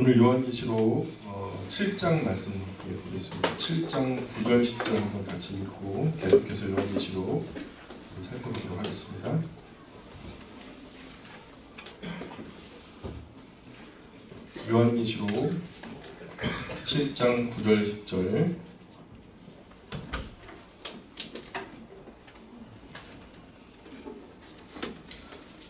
오늘 요한계시록 7장 말씀 보겠습니다. 7장 9절 10절 한번 같이 읽고 계속해서 요한계시록 살펴보도록 하겠습니다. 요한계시록 7장 9절 10절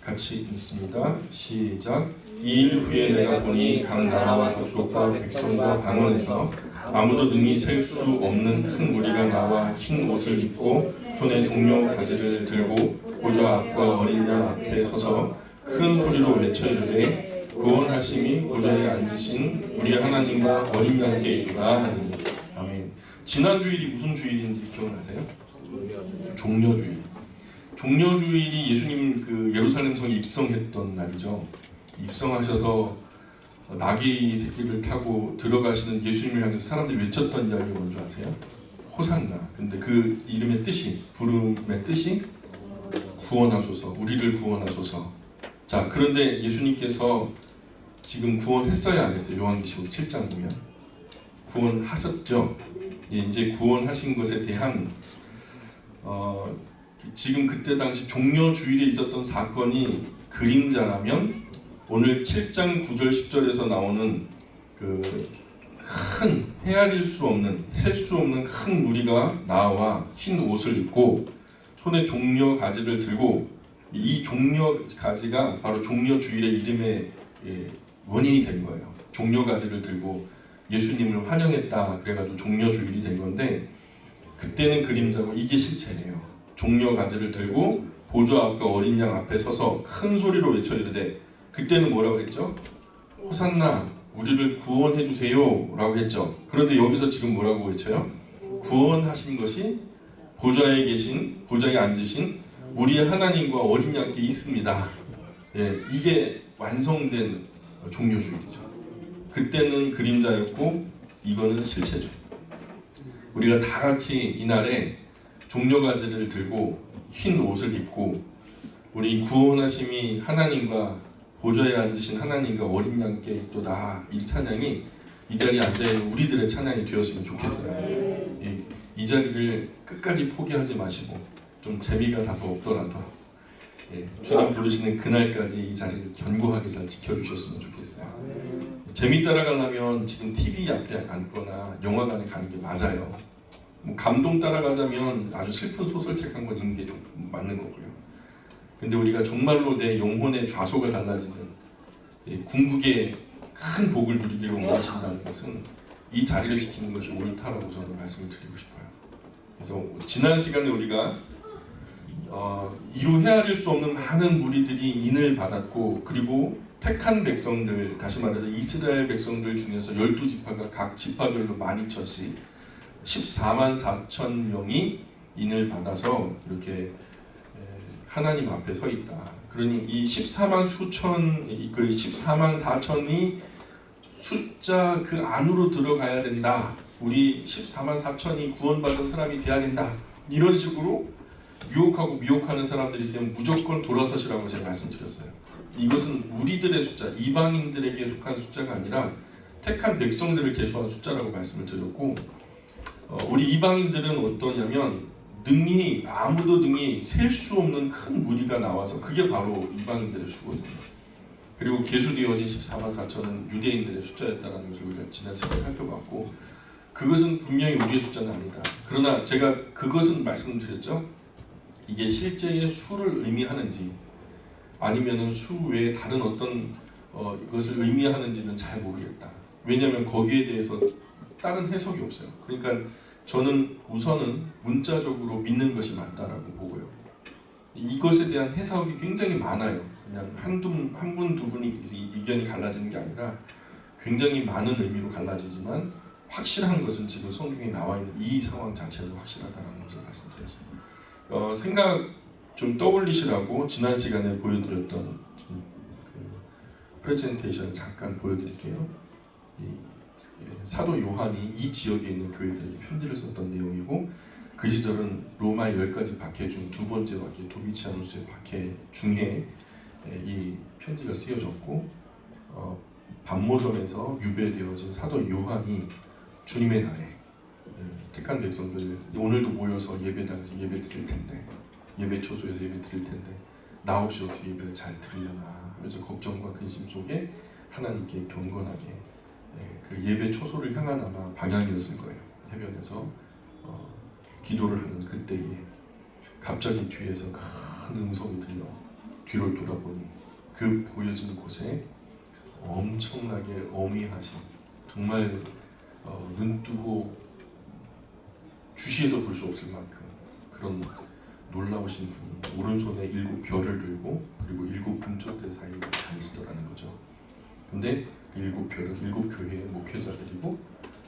같이 읽습니다. 시작. 2일 후에 내가 보니 각 나라와 족속과 백성과 방언에서 아무도 능히 셀 수 없는 큰 무리가 나와 흰 옷을 입고 손에 종려 가지를 들고 보좌 앞과 어린 양 앞에 서서 큰 소리로 외쳐 이르되 구원하심이 보좌에 앉으신 우리 하나님과 어린 양께 있구나 하니. 아멘. 지난 주일이 무슨 주일인지 기억나세요? 종려주일. 종려주일이 예수님 그 예루살렘 성에 입성했던 날이죠. 입성하셔서 나귀 새끼를 타고 들어가시는 예수님을 향해서 사람들이 외쳤던 이야기가 뭔지 아세요? 호산나. 근데 그 이름의 뜻이, 부름의 뜻이 구원하소서, 우리를 구원하소서. 자, 그런데 예수님께서 지금 구원했어야 안 했어요? 요한계시록 7장 보면 구원하셨죠. 예, 이제 구원하신 것에 대한 지금 그때 당시 종려주일에 있었던 사건이 그림자라면 오늘 7장 9절 10절에서 나오는 그 큰 헤아릴 수 없는 셀 수 없는 큰 무리가 나와 흰 옷을 입고 손에 종려 가지를 들고, 이 종려 가지가 바로 종려주일의 이름의 원인이 된 거예요. 종려 가지를 들고 예수님을 환영했다 그래가지고 종려주일이 된 건데, 그때는 그림자고 이게 실체예요. 종려 가지를 들고 보좌 앞과 어린 양 앞에 서서 큰 소리로 외쳐 이르되, 그때는 뭐라고 했죠? 호산나, 우리를 구원해 주세요 라고 했죠. 그런데 여기서 지금 뭐라고 외쳐요? 구원하신 것이 보좌에 계신, 보좌에 앉으신 우리의 하나님과 어린 양께 있습니다. 예, 이게 완성된 종려주일이죠. 그때는 그림자였고 이거는 실체죠. 우리가 다 같이 이날에 종려가지를 들고 흰 옷을 입고 우리 구원하심이 하나님과 보좌에 앉으신 하나님과 어린 양께 있도다, 이 찬양이 이 자리에 앉아있는 우리들의 찬양이 되었으면 좋겠어요. 이 자리를 끝까지 포기하지 마시고 좀 재미가 다소 없더라도 주님 부르시는 그날까지 이 자리를 견고하게 잘 지켜주셨으면 좋겠어요. 재미 따라가려면 지금 TV 앞에 앉거나 영화관에 가는 게 맞아요. 뭐 감동 따라가자면 아주 슬픈 소설책 한 권 읽는 게 맞는 거고요. 근데 우리가 정말로 내 영혼의 좌소가 달라지는 궁극의 큰 복을 누리기를 원하신다는 것은 이 자리를 지키는 것이 옳다라고 저는 말씀을 드리고 싶어요. 그래서 지난 시간에 우리가 이루 헤아릴 수 없는 많은 무리들이 인을 받았고, 그리고 택한 백성들, 다시 말해서 이스라엘 백성들 중에서 12지파가 각 지파별로 12,000씩 14만 4천 명이 인을 받아서 이렇게 하나님 앞에 서 있다. 그러니 이 14만 수천, 그 14만 4천이 숫자 그 안으로 들어가야 된다. 우리 14만 4천이 구원받은 사람이 돼야 된다. 이런 식으로 유혹하고 미혹하는 사람들이 있으면 무조건 돌아서시라고 제가 말씀드렸어요. 이것은 우리들의 숫자, 이방인들에게 속한 숫자가 아니라 택한 백성들을 계수한 숫자라고 말씀을 드렸고, 우리 이방인들은 어떠냐면 아무도 능히 셀 수 없는 큰 무리가 나와서 그게 바로 이방인들의 수거든요. 그리고 계수되어진 14만 4천은 유대인들의 숫자였다는 것을 우리가 지난 시간에 살펴봤고, 그것은 분명히 우리의 숫자는 아니다. 그러나 제가 그것은 말씀드렸죠. 이게 실제의 수를 의미하는지 아니면은 수 외에 다른 어떤 것을 의미하는지는 잘 모르겠다. 왜냐하면 거기에 대해서 다른 해석이 없어요. 그러니까 저는 우선은 문자적으로 믿는 것이 맞다라고 보고요. 이것에 대한 해석이 굉장히 많아요. 그냥 한 분, 두 분이 의견이 갈라지는 게 아니라 굉장히 많은 의미로 갈라지지만 확실한 것은 지금 성경에 나와 있는 이 상황 자체도 확실하다는 것을 말씀드렸어요. 생각 좀 떠올리시라고 지난 시간에 보여드렸던 그 프레젠테이션 잠깐 보여드릴게요. 사도 요한이 이 지역에 있는 교회들에게 편지를 썼던 내용이고, 그 시절은 로마의 10가지 박해 중 두 번째 박해, 도미치아누스의 박해 중에 이 편지가 쓰여졌고, 반모섬에서 유배되어진 사도 요한이 주님의 날에 택한 백성들 오늘도 모여서 예배당에서 예배 드릴 텐데 예배 초소에서 예배 드릴 텐데 나 없이 어떻게 예배를 잘 드리려나 하면서 걱정과 근심 속에 하나님께 경건하게 그 예배 초소를 향한 아마 방향이었을 거예요. 해변에서 기도를 하는 그때에 갑자기 뒤에서 큰 음성이 들려 뒤를 돌아보니 그 보여지는 곳에 엄청나게 어미하신 정말 눈뜨고 주시에서 볼 수 없을 만큼 그런 놀라우신 분이 오른손에 7 별을 들고 그리고 7 금쪽대 사이에 다니시더라는 거죠. 근데 그 7 별은 7 교회의 목회자들이고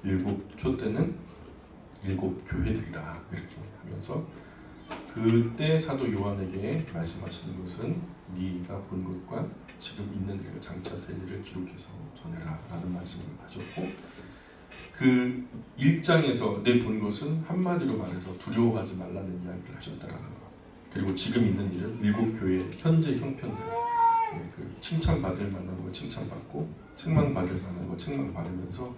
7 촛대는 7 교회들이라 이렇게 하면서 그때 사도 요한에게 말씀하시는 것은 네가 본 것과 지금 있는 일과 장차 될 일을 기록해서 전해라 라는 말씀을 하셨고 그 1장에서 내 본 것은 한마디로 말해서 두려워하지 말라는 이야기를 하셨다라는 거. 그리고 지금 있는 일은 7 교회의 현재 형편들 그 칭찬받을 만한 거 칭찬받고 책망받을 만한 거 책망받으면서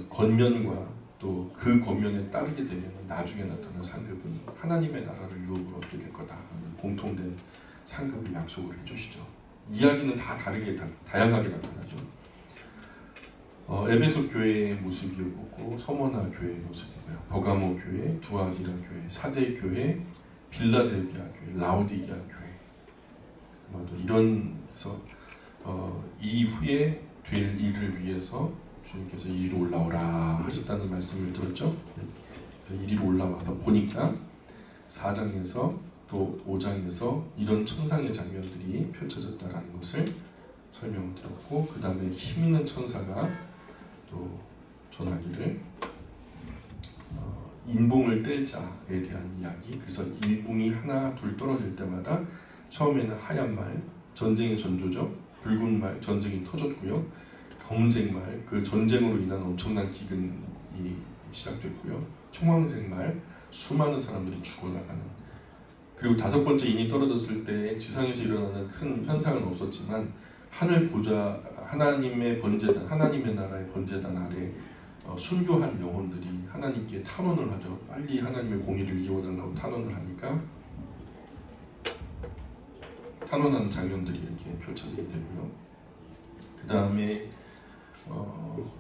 권면과 또 그 권면에 따르게 되면 나중에 나타난 상급은 하나님의 나라를 유업으로 얻게 될 거다 하는 공통된 상급을 약속을 해주시죠. 이야기는 다 다르게 다양하게 나타나죠. 에베소 교회의 모습이었고 서머나 교회의 모습이고요. 버가모 교회, 두아디라 교회, 사대 교회, 빌라델비아 교회, 라오디게아 교회. 아마도 이런 데서 이후에 될 일을 위해서 주님께서 이리로 올라오라 하셨다는 말씀을 들었죠. 그래서 이리로 올라와서 보니까 4장에서 또 5장에서 이런 천상의 장면들이 펼쳐졌다라는 것을 설명드렸고 그 다음에 힘 있는 천사가 또 전하기를 인봉을 뗄 자에 대한 이야기. 그래서 인봉이 하나 둘 떨어질 때마다 처음에는 하얀 말 전쟁의 전조죠. 붉은 말 전쟁이 터졌고요. 검은색 말 그 전쟁으로 인한 엄청난 기근이 시작됐고요. 청황색 말 수많은 사람들이 죽어나가는. 그리고 5번째 인이 떨어졌을 때 지상에서 일어나는 큰 현상은 없었지만 하늘 보좌 하나님의 번제단 하나님의 나라의 번제단 아래 순교한 영혼들이 하나님께 탄원을 하죠. 빨리 하나님의 공의를 이루어달라고 탄원을 하니까 탄원하는 장면들이 이렇게 펼쳐지게 되고요. 그 다음에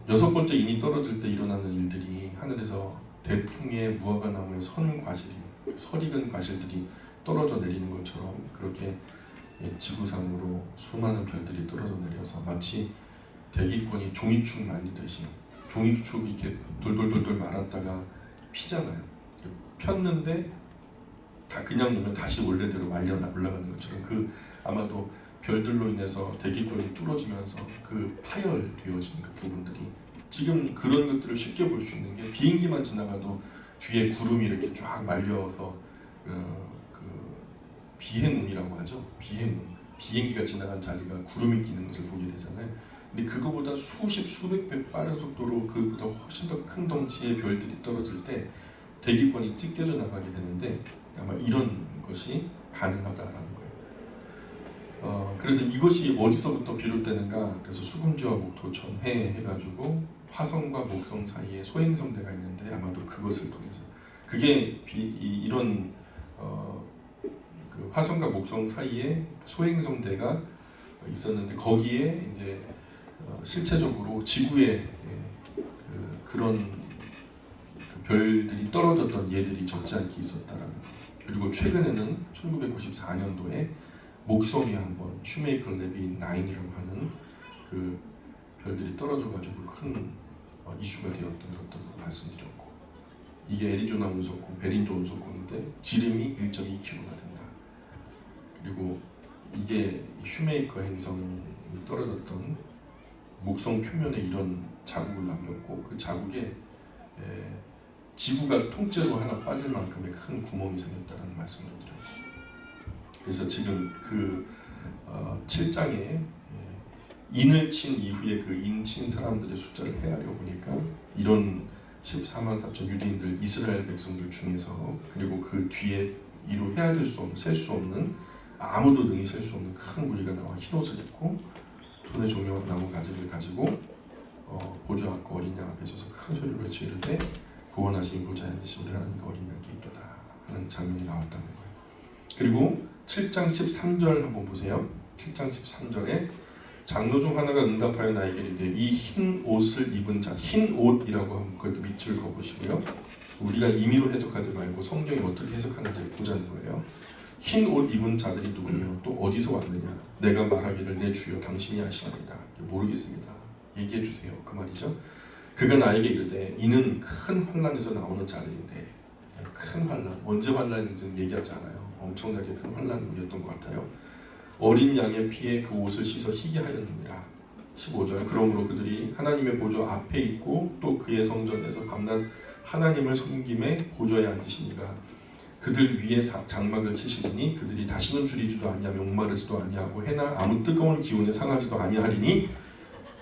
6번째 인이 떨어질 때 일어나는 일들이 하늘에서 대풍의 무화과 나무의 선 과실이 설익은 과실들이 떨어져 내리는 것처럼 그렇게 지구상으로 수많은 별들이 떨어져 내려서 마치 대기권이 종이축 말리듯이 종이축이 이렇게 돌돌돌돌 말았다가 피잖아요. 폈는데 다 그냥 놓으면 다시 원래대로 말려 올라가는 것처럼 그 아마도 별들로 인해서 대기권이 뚫어지면서 그 파열되어진 그 부분들이 지금 그런 것들을 쉽게 볼 수 있는 게 비행기만 지나가도 뒤에 구름이 이렇게 쫙 말려서 비행운이라고 하죠. 비행운. 비행기가 지나간 자리가 구름이 끼는 것을 보게 되잖아요. 근데 그거보다 수백 배 빠른 속도로 그보다 훨씬 더 큰 덩치의 별들이 떨어질 때 대기권이 찢겨져 나가게 되는데 아마 이런 것이 가능하다라는 거예요. 그래서 이것이 어디서부터 비롯되는가? 그래서 수금주와 목토천 해가지고 화성과 목성 사이에 소행성대가 있는데 아마도 그것을 통해서 그게 이런 그 화성과 목성 사이에 소행성대가 있었는데 거기에 이제 실체적으로 지구에 그런 그 별들이 떨어졌던 예들이 적지 않게 있었다라는 거. 그리고 최근에는 1994년도에 목성이 한번 슈메이커 레비 9이라고 하는 그 별들이 떨어져가지고 큰 이슈가 되었던 것도 말씀드렸고 이게 애리조나 운석공, 베린조 운석공인데 지름이 1.2km가 된다. 그리고 이게 슈메이커 행성이 떨어졌던 목성 표면에 이런 자국을 남겼고 그 자국에 지구가 통째로 하나 빠질 만큼의 큰 구멍이 생겼다는 말씀을 드려요. 그래서 지금 그 7장에 인을 친 이후에 그 인 친 사람들의 숫자를 헤아려 보니까 이런 14만 4천 유대인들 이스라엘 백성들 중에서 그리고 그 뒤에 이루 헤아릴 수 없는 셀 수 없는 아무도 능히 셀 수 없는 큰 무리가 나와 흰옷을 입고 손에 조명나무 가지를 가지고 보좌 앞과 어린 양 앞에 서서 큰 소리로 외쳐 이르되 구원하신 보좌에 앉으신 우리 하나님과 어린 양께 있도다 하는 장면이 나왔다는 거예요. 그리고 7장 13절 한번 보세요. 7장 13절에 장로 중 하나가 응답하여 나에게 이르되 이 흰 옷을 입은 자, 흰 옷이라고 하면 그것도 밑줄 그어보시고요. 우리가 임의로 해석하지 말고 성경이 어떻게 해석하는지 보자는 거예요. 흰 옷 입은 자들이 누구며 또 어디서 왔느냐? 내가 말하기를 내 주여 당신이 아시나이다. 모르겠습니다. 얘기해 주세요. 그 말이죠. 그가 나에게 이르되 이는 큰 환난에서 나오는 자들인데, 큰 환난, 언제 환난인지는 얘기하지 않아요. 엄청나게 큰 환난이었던 것 같아요. 어린 양의 피에 그 옷을 씻어 희게 하였느니라. 15절 그러므로 그들이 하나님의 보좌 앞에 있고 또 그의 성전에서 밤낮 하나님을 섬김에 보좌에 앉으시니가 그들 위에 장막을 치시니 그들이 다시는 줄이지도 아니하며 목마르지도 아니하고 해나 아무 뜨거운 기운에 상하지도 아니하리니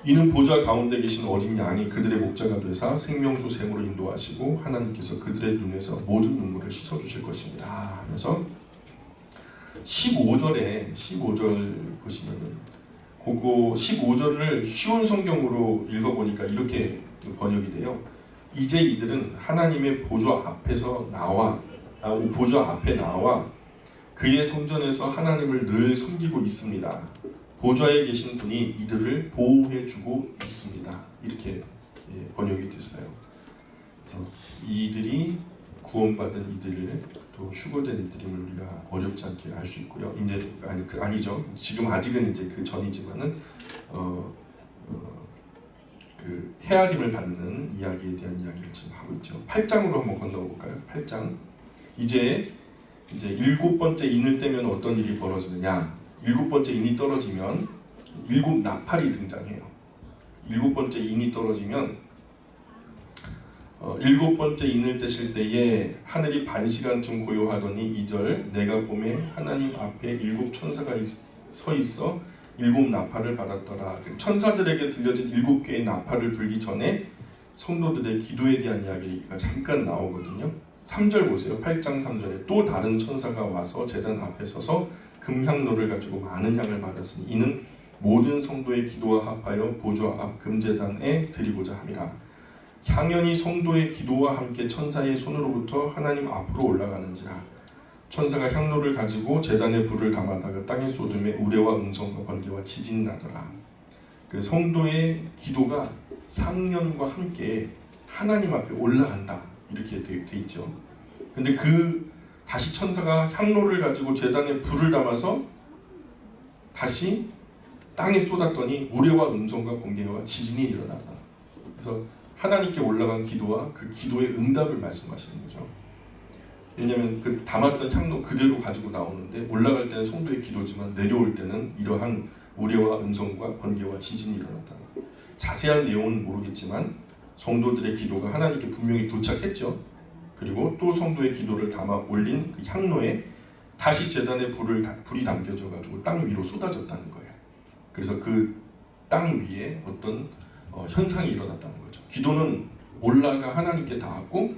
이는 보좌 가운데 계신 어린 양이 그들의 목자가 되사 생명수 샘으로 인도하시고 하나님께서 그들의 눈에서 모든 눈물을 씻어주실 것입니다 하면서 15절 보시면은 그거 15절을 쉬운 성경으로 읽어보니까 이렇게 번역이 돼요. 이제 이들은 하나님의 보좌 앞에서 보좌 앞에 나와 그의 성전에서 하나님을 늘 섬기고 있습니다. 보좌에 계신 분이 이들을 보호해주고 있습니다. 이렇게 번역이 됐어요. 그래서 이들이 구원받은 이들을 또 휴거된 이들임을 우리가 어렵지 않게 알 수 있고요. 이제 아니죠. 지금 아직은 이제 그 전이지만은 그 헤아림을 받는 이야기에 대한 이야기를 지금 하고 있죠. 8장으로 한번 건너가 볼까요? 8장. 이제 7번째 인을 떼면 어떤 일이 벌어지느냐? 7번째 인이 떨어지면 7 나팔이 등장해요. 7번째 인이 떨어지면 7번째 인을 떼실 때에 하늘이 반시간쯤 고요하더니 2절 내가 봄에 하나님 앞에 7 천사가 서 있어 7 나팔을 받았더라. 천사들에게 들려진 7개의 나팔을 불기 전에 성도들의 기도에 대한 이야기가 잠깐 나오거든요. 3절 보세요. 8장 3절에 또 다른 천사가 와서 제단 앞에 서서 금향로를 가지고 많은 향을 받았으니 이는 모든 성도의 기도와 합하여 보좌 앞 금제단에 드리고자 함이라. 향연이 성도의 기도와 함께 천사의 손으로부터 하나님 앞으로 올라가는지라. 천사가 향로를 가지고 제단에 불을 담아다가 땅에 쏟음에 우레와 음성과 번개와 지진이 나더라. 그 성도의 기도가 향연과 함께 하나님 앞에 올라간다 이렇게 돼 있죠. 근데 다시 천사가 향로를 가지고 제단에 불을 담아서 다시 땅에 쏟았더니 우레와 음성과 번개와 지진이 일어나다. 그래서 하나님께 올라간 기도와 그 기도의 응답을 말씀하시는 거죠. 왜냐하면 그 담았던 향로 그대로 가지고 나오는데 올라갈 때는 성도의 기도지만 내려올 때는 이러한 우레와 음성과 번개와 지진이 일어났다. 자세한 내용은 모르겠지만 성도들의 기도가 하나님께 분명히 도착했죠. 그리고 또 성도의 기도를 담아 올린 그 향로에 다시 제단에 불이 담겨져 가지고 땅 위로 쏟아졌다는 거예요. 그래서 그 땅 위에 어떤 현상이 일어났다는 거죠. 기도는 올라가 하나님께 닿았고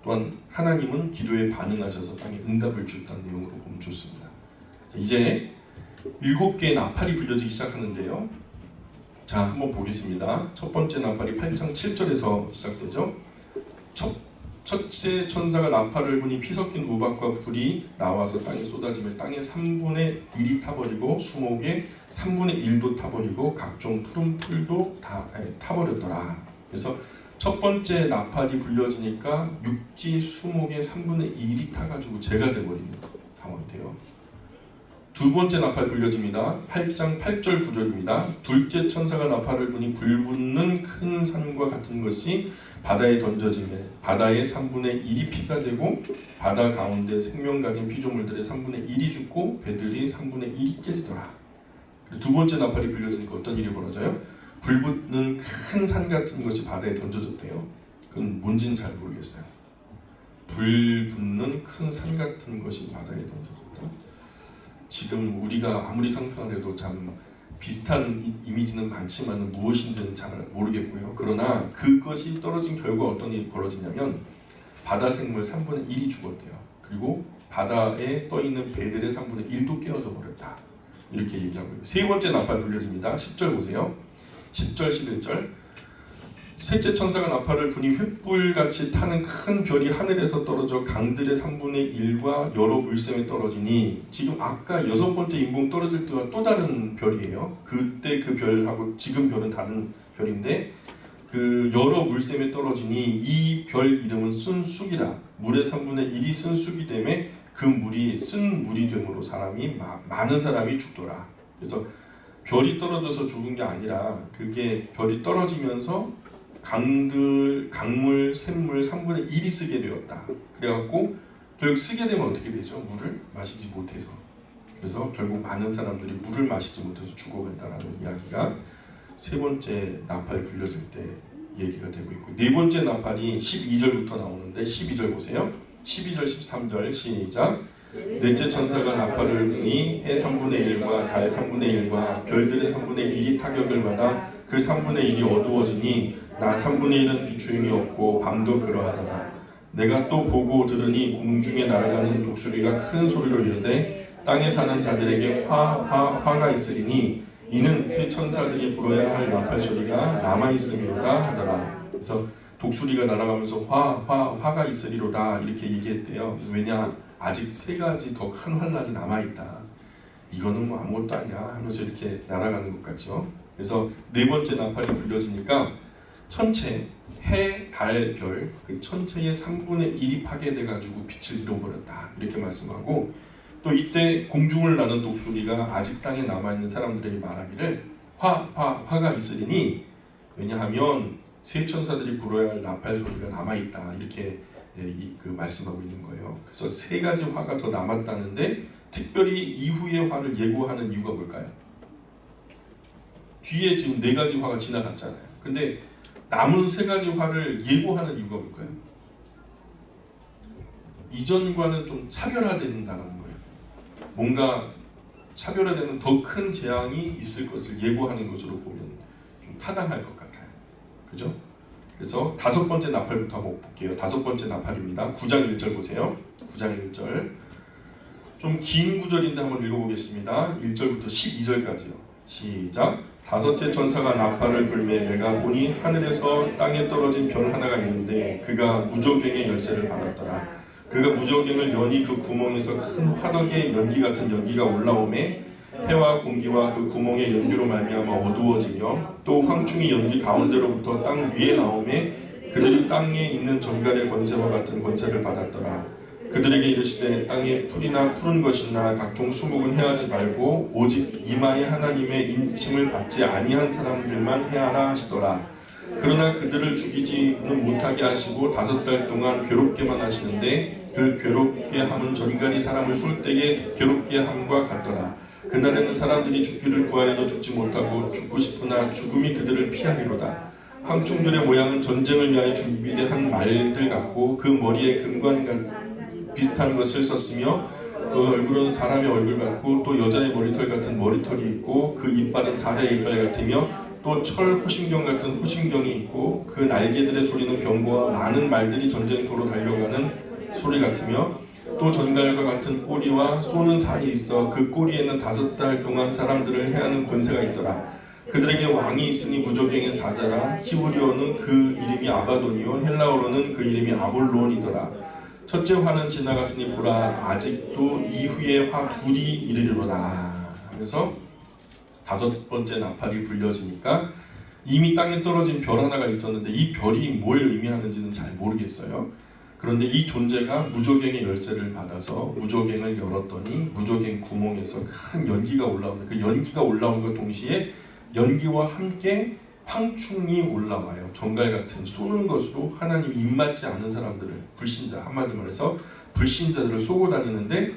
또한 하나님은 기도에 반응하셔서 땅에 응답을 줬다는 내용으로 보면 좋습니다. 이제 7개의 나팔이 불려지기 시작하는데요. 자, 한번 보겠습니다. 첫 번째 나팔이 8장 7절에서 시작되죠. 첫째 천사가 나팔을 부니 피 섞인 우박과 불이 나와서 땅에 쏟아지며 땅의 3분의 1이 타버리고 수목의 3분의 1도 타버리고 각종 푸른 풀도 다 타버렸더라. 그래서 첫 번째 나팔이 불려지니까 육지 수목의 3분의 1이 타가지고 재가 돼버리는 상황이 돼요. 두 번째 나팔 불려집니다. 8장 8절 9절입니다. 둘째 천사가 나팔을 부니 불붙는 큰 산과 같은 것이 바다에 던져지며 바다의 3분의 1이 피가 되고 바다 가운데 생명 가진 피조물들의 3분의 1이 죽고 배들이 3분의 1이 깨지더라. 두 번째 나팔이 불려지니까 어떤 일이 벌어져요? 불붙는 큰 산 같은 것이 바다에 던져졌대요. 그건 뭔지는 잘 모르겠어요. 불붙는 큰 산 같은 것이 바다에 던져졌다. 지금 우리가 아무리 상상을 해도 참 비슷한 이미지는 많지만 무엇인지는 잘 모르겠고요. 그러나 그것이 떨어진 결과 어떤 일이 벌어지냐면 바다 생물 3분의 1이 죽었대요. 그리고 바다에 떠있는 배들의 3분의 1도 깨어져 버렸다. 이렇게 얘기하고 있어요. 세 번째 나팔 불려집니다. 10절 보세요. 10절 11절 셋째 천사가 나팔을 부니 횃불같이 타는 큰 별이 하늘에서 떨어져 강들의 3분의 1과 여러 물샘에 떨어지니 지금 아까 여섯 번째 인공 떨어질 때와 또 다른 별이에요. 그때 그 별하고 지금 별은 다른 별인데 그 여러 물샘에 떨어지니 이 별 이름은 쓴쑥이라. 물의 3분의 1이 쓴쑥이 되매 그 물이 쓴 물이 되므로 많은 사람이 죽더라. 그래서 별이 떨어져서 죽은 게 아니라 그게 별이 떨어지면서 강물, 샘물 3분의 1이 쓰게 되었다. 그래갖고 결국 쓰게 되면 어떻게 되죠? 물을 마시지 못해서. 그래서 결국 많은 사람들이 물을 마시지 못해서 죽어간다라는 이야기가 세 번째 나팔 불려질 때 얘기가 되고 있고, 네 번째 나팔이 12절부터 나오는데 12절 보세요. 12절 13절 시작. 넷째 천사가 나팔을 부니 해 3분의 1과 달 3분의 1과 별들의 3분의 1이 타격을 받아 그 3분의 1이 어두워지니 낮 3분의 1은 비추임이 없고 밤도 그러하더라. 내가 또 보고 들으니 공중에 날아가는 독수리가 큰 소리로 이르되 땅에 사는 자들에게 화가 있으리니 이는 새 천사들이 불어야 할 나팔 소리가 남아있음이로다 하더라. 그래서 독수리가 날아가면서 화가 있으리로다 이렇게 얘기했대요. 왜냐? 아직 세 가지 더 큰 환란이 남아있다. 이거는 뭐 아무것도 아니야 하면서 이렇게 날아가는 것 같죠. 그래서 네 번째 나팔이 불려지니까 천체, 해, 달, 별, 그 천체의 3분의 1이 파괴돼가지고 빛을 잃어버렸다 이렇게 말씀하고, 또 이때 공중을 나는 독수리가 아직 땅에 남아있는 사람들에게 말하기를 화가 있으리니, 왜냐하면 세 천사들이 불어야 할 나팔 소리가 남아있다 이렇게 그 말씀하고 있는 거예요. 그래서 세 가지 화가 더 남았다는데 특별히 이후의 화를 예고하는 이유가 뭘까요? 뒤에 지금 네 가지 화가 지나갔잖아요. 근데 남은 세 가지 화를 예고하는 이유가 뭘까요? 이전과는 좀 차별화된다는 거예요. 뭔가 차별화되는 더 큰 재앙이 있을 것을 예고하는 것으로 보면 좀 타당할 것 같아요. 그죠? 그래서 다섯 번째 나팔부터 한번 볼게요. 다섯 번째 나팔입니다. 9장 1절 보세요. 9장 1절. 좀 긴 구절인데 한번 읽어보겠습니다. 1절부터 12절까지요. 시작. 다섯째 천사가 나팔을 불매 내가 보니 하늘에서 땅에 떨어진 별 하나가 있는데 그가 무저갱의 열쇠를 받았더라. 그가 무저갱을 여니 그 구멍에서 큰 화덕의 연기 같은 연기가 올라오매 해와 공기와 그 구멍의 연기로 말미암아 어두워지며 또 황충이 연기 가운데로부터 땅 위에 나오매 그들이 땅에 있는 전갈의 권세와 같은 권세를 받았더라. 그들에게 이르시되 땅에 풀이나 푸른 것이나 각종 수목은 해하지 말고 오직 이마에 하나님의 인침을 받지 아니한 사람들만 해하라 하시더라. 그러나 그들을 죽이지는 못하게 하시고 5달 동안 괴롭게만 하시는데 그 괴롭게 함은 전갈이 사람을 쏠 때에 괴롭게 함과 같더라. 그날에는 사람들이 죽기를 구하여도 죽지 못하고 죽고 싶으나 죽음이 그들을 피하리로다. 황충들의 모양은 전쟁을 위하여 준비된 말들 같고 그 머리에 금관 비슷한 것을 썼으며 그 얼굴은 사람의 얼굴 같고 또 여자의 머리털 같은 머리털이 있고 그 이빨은 사자의 이빨 같으며 또 철 호심경 같은 호심경이 있고 그 날개들의 소리는 병거와 많은 말들이 전쟁터로 달려가는 소리 같으며 또 전갈과 같은 꼬리와 쏘는 살이 있어 그 꼬리에는 5달 동안 사람들을 해하는 권세가 있더라. 그들에게 왕이 있으니 무저갱의 사자라. 히브리어는 그 이름이 아바돈이요 헬라어로는 그 이름이 아볼론이더라. 첫째 화는 지나갔으니 보라 아직도 이후의 화 둘이 이르리로다 하면서 다섯 번째 나팔이 불려지니까 이미 땅에 떨어진 별 하나가 있었는데 이 별이 뭘 의미하는지는 잘 모르겠어요. 그런데 이 존재가 무저갱의 열쇠를 받아서 무저갱을 열었더니 무저갱 구멍에서 큰 연기가 올라오는데 그 연기가 올라오는 것 동시에 연기와 함께 황충이 올라와요. 정갈 같은 쏘는 것으로 하나님 입맞지 않은 사람들을, 불신자, 한마디 말해서 불신자들을 쏘고 다니는데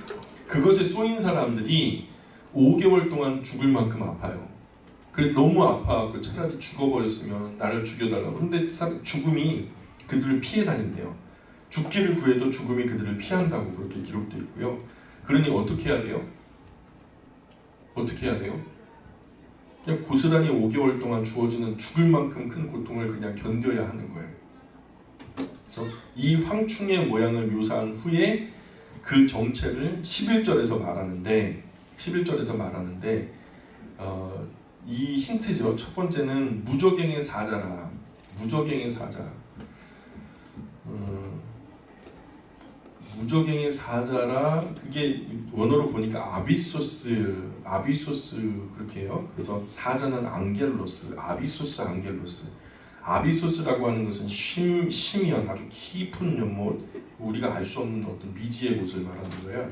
그것에 쏘인 사람들이 5개월 동안 죽을 만큼 아파요. 그래서 너무 아파서 차라리 죽어버렸으면 나를 죽여달라고. 근데 죽음이 그들을 피해 다닌대요. 죽기를 구해도 죽음이 그들을 피한다고 그렇게 기록되어 있고요. 그러니 어떻게 해야 돼요? 어떻게 해야 돼요? 그냥 고스란히 5개월 동안 주어지는 죽을 만큼 큰 고통을 그냥 견뎌야 하는 거예요. 그래서 이 황충의 모양을 묘사한 후에 그 정체를 11절에서 말하는데 11절에서 말하는데 이 힌트죠. 첫 번째는 무저갱의 사자라. 무저갱의 사자. 무저갱의 사자라, 그게 원어로 보니까 아비소스 그렇게 해요. 그래서 사자는 앙겔로스, 아비소스 앙겔로스. 아비소스라고 하는 것은 심연, 아주 깊은 연못, 우리가 알 수 없는 어떤 미지의 곳을 말하는 거예요.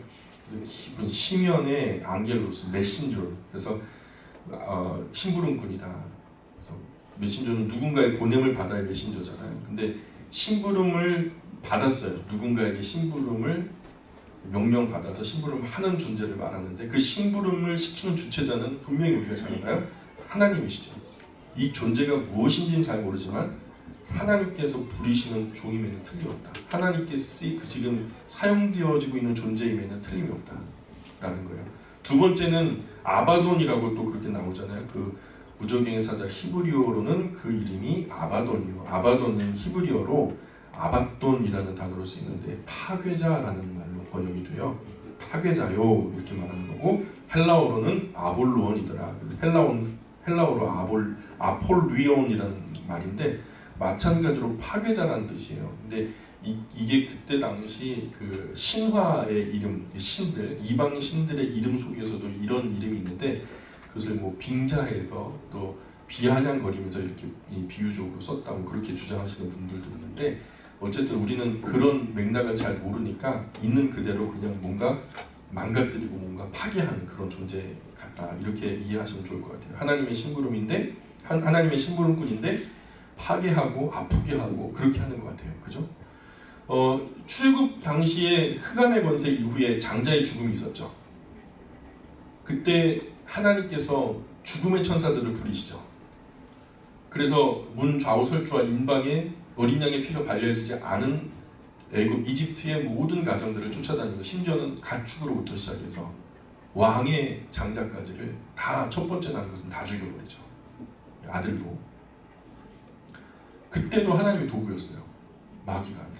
그래서 깊은 심연의 앙겔로스, 메신저. 그래서 심부름꾼이다. 그래서 메신저는 누군가의 보냄을 받아야 메신저잖아요. 근데 심부름을 받았어요. 누군가에게 심부름을 명령받아서 심부름하는 존재를 말하는데, 그 심부름을 시키는 주체자는 분명히 우리가 잘 알아요. 하나님이시죠. 이 존재가 무엇인지는 잘 모르지만 하나님께서 부리시는 종임에는 틀림이 없다. 하나님께서 지금 사용되어지고 있는 존재임에는 틀림이 없다라는 거예요. 두 번째는 아바돈이라고 또 그렇게 나오잖아요. 그 무저갱의 사자 히브리어로는 그 이름이 아바돈이요. 아바돈은 히브리어로 아바돈이라는 단어로 쓰이는데 파괴자라는 말로 번역이 돼요. 파괴자요 이렇게 말하는 거고, 헬라어로는 아볼루온이더라. 헬라어로 아폴리온이라는 말인데 마찬가지로 파괴자라는 뜻이에요. 근데 이게 그때 당시 그 신화의 이름, 신들, 이방 신들의 이름 속에서도 이런 이름이 있는데 그것을 뭐 빙자해서 또 비아냥거리면서 이렇게 비유적으로 썼다고 그렇게 주장하시는 분들도 있는데, 어쨌든 우리는 그런 맥락을 잘 모르니까 있는 그대로 그냥 뭔가 망가뜨리고 뭔가 파괴하는 그런 존재 같다, 이렇게 이해하시면 좋을 것 같아요. 하나님의 심부름인데, 하나님의 심부름꾼인데 파괴하고 아프게 하고 그렇게 하는 것 같아요. 그죠? 출애굽 당시에 흑암의 권세 이후에 장자의 죽음이 있었죠. 그때 하나님께서 죽음의 천사들을 부리시죠. 그래서 문 좌우 설주와 인방에 어린 양의 피가 발려지지 않은 이집트의 모든 가정들을 쫓아다니고, 심지어는 가축으로부터 시작해서 왕의 장자까지를 다 첫 번째 나는 것은 다 죽여버리죠. 아들도. 그때도 하나님의 도구였어요. 마귀가 아니라.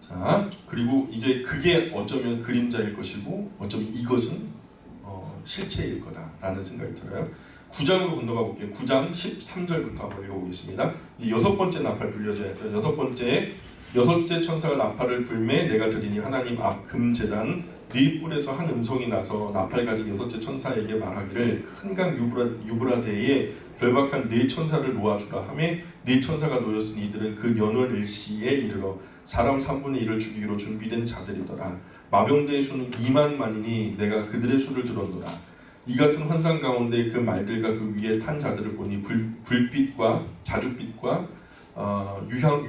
자, 그리고 이제 그게 어쩌면 그림자일 것이고 어쩌면 이것은 실체일 거다라는 생각이 들어요. 9장으로 건너가 볼게요. 9장 13절부터 한번 읽어보겠습니다. 여섯 번째 나팔 불려줘야 돼요. 여섯째 천사가 나팔을 불매 내가 들으니 하나님 앞 금제단 네 뿔에서 한 음성이 나서 나팔 가진 여섯째 천사에게 말하기를 큰 강 유브라데에 결박한 네 천사를 놓아주라 하며, 네 천사가 놓였으니 이들은 그 연원 일시에 이르러 사람 3분의 1을 죽이기로 준비된 자들이더라. 마병대의 수는 2만만이니 내가 그들의 수를 들었노라. 이 같은 환상 가운데 그 말들과 그 위에 탄 자들을 보니 불빛과 자줏빛과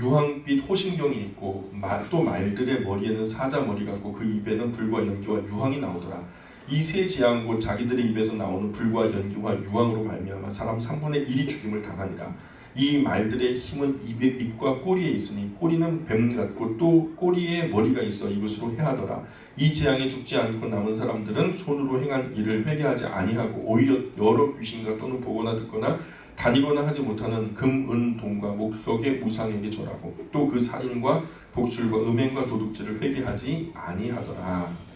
유황빛 호심경이 있고, 또 말들의 머리에는 사자 머리 같고 그 입에는 불과 연기와 유황이 나오더라. 이 세 재앙 곧 자기들의 입에서 나오는 불과 연기와 유황으로 말미암아 사람 3분의 1이 죽임을 당하니라. 이 말들의 힘은 입과 꼬리에 있으니 꼬리는 뱀 같고 또 꼬리에 머리가 있어 이것으로 해하더라. 이 재앙에 죽지 않고 남은 사람들은 손으로 행한 일을 회개하지 아니하고 오히려 여러 귀신과 또는 보거나 듣거나 다니거나 하지 못하는 금, 은, 동과 목석의 우상에게 절하고 또 그 살인과 복술과 음행과 도둑질을 회개하지 아니하더라.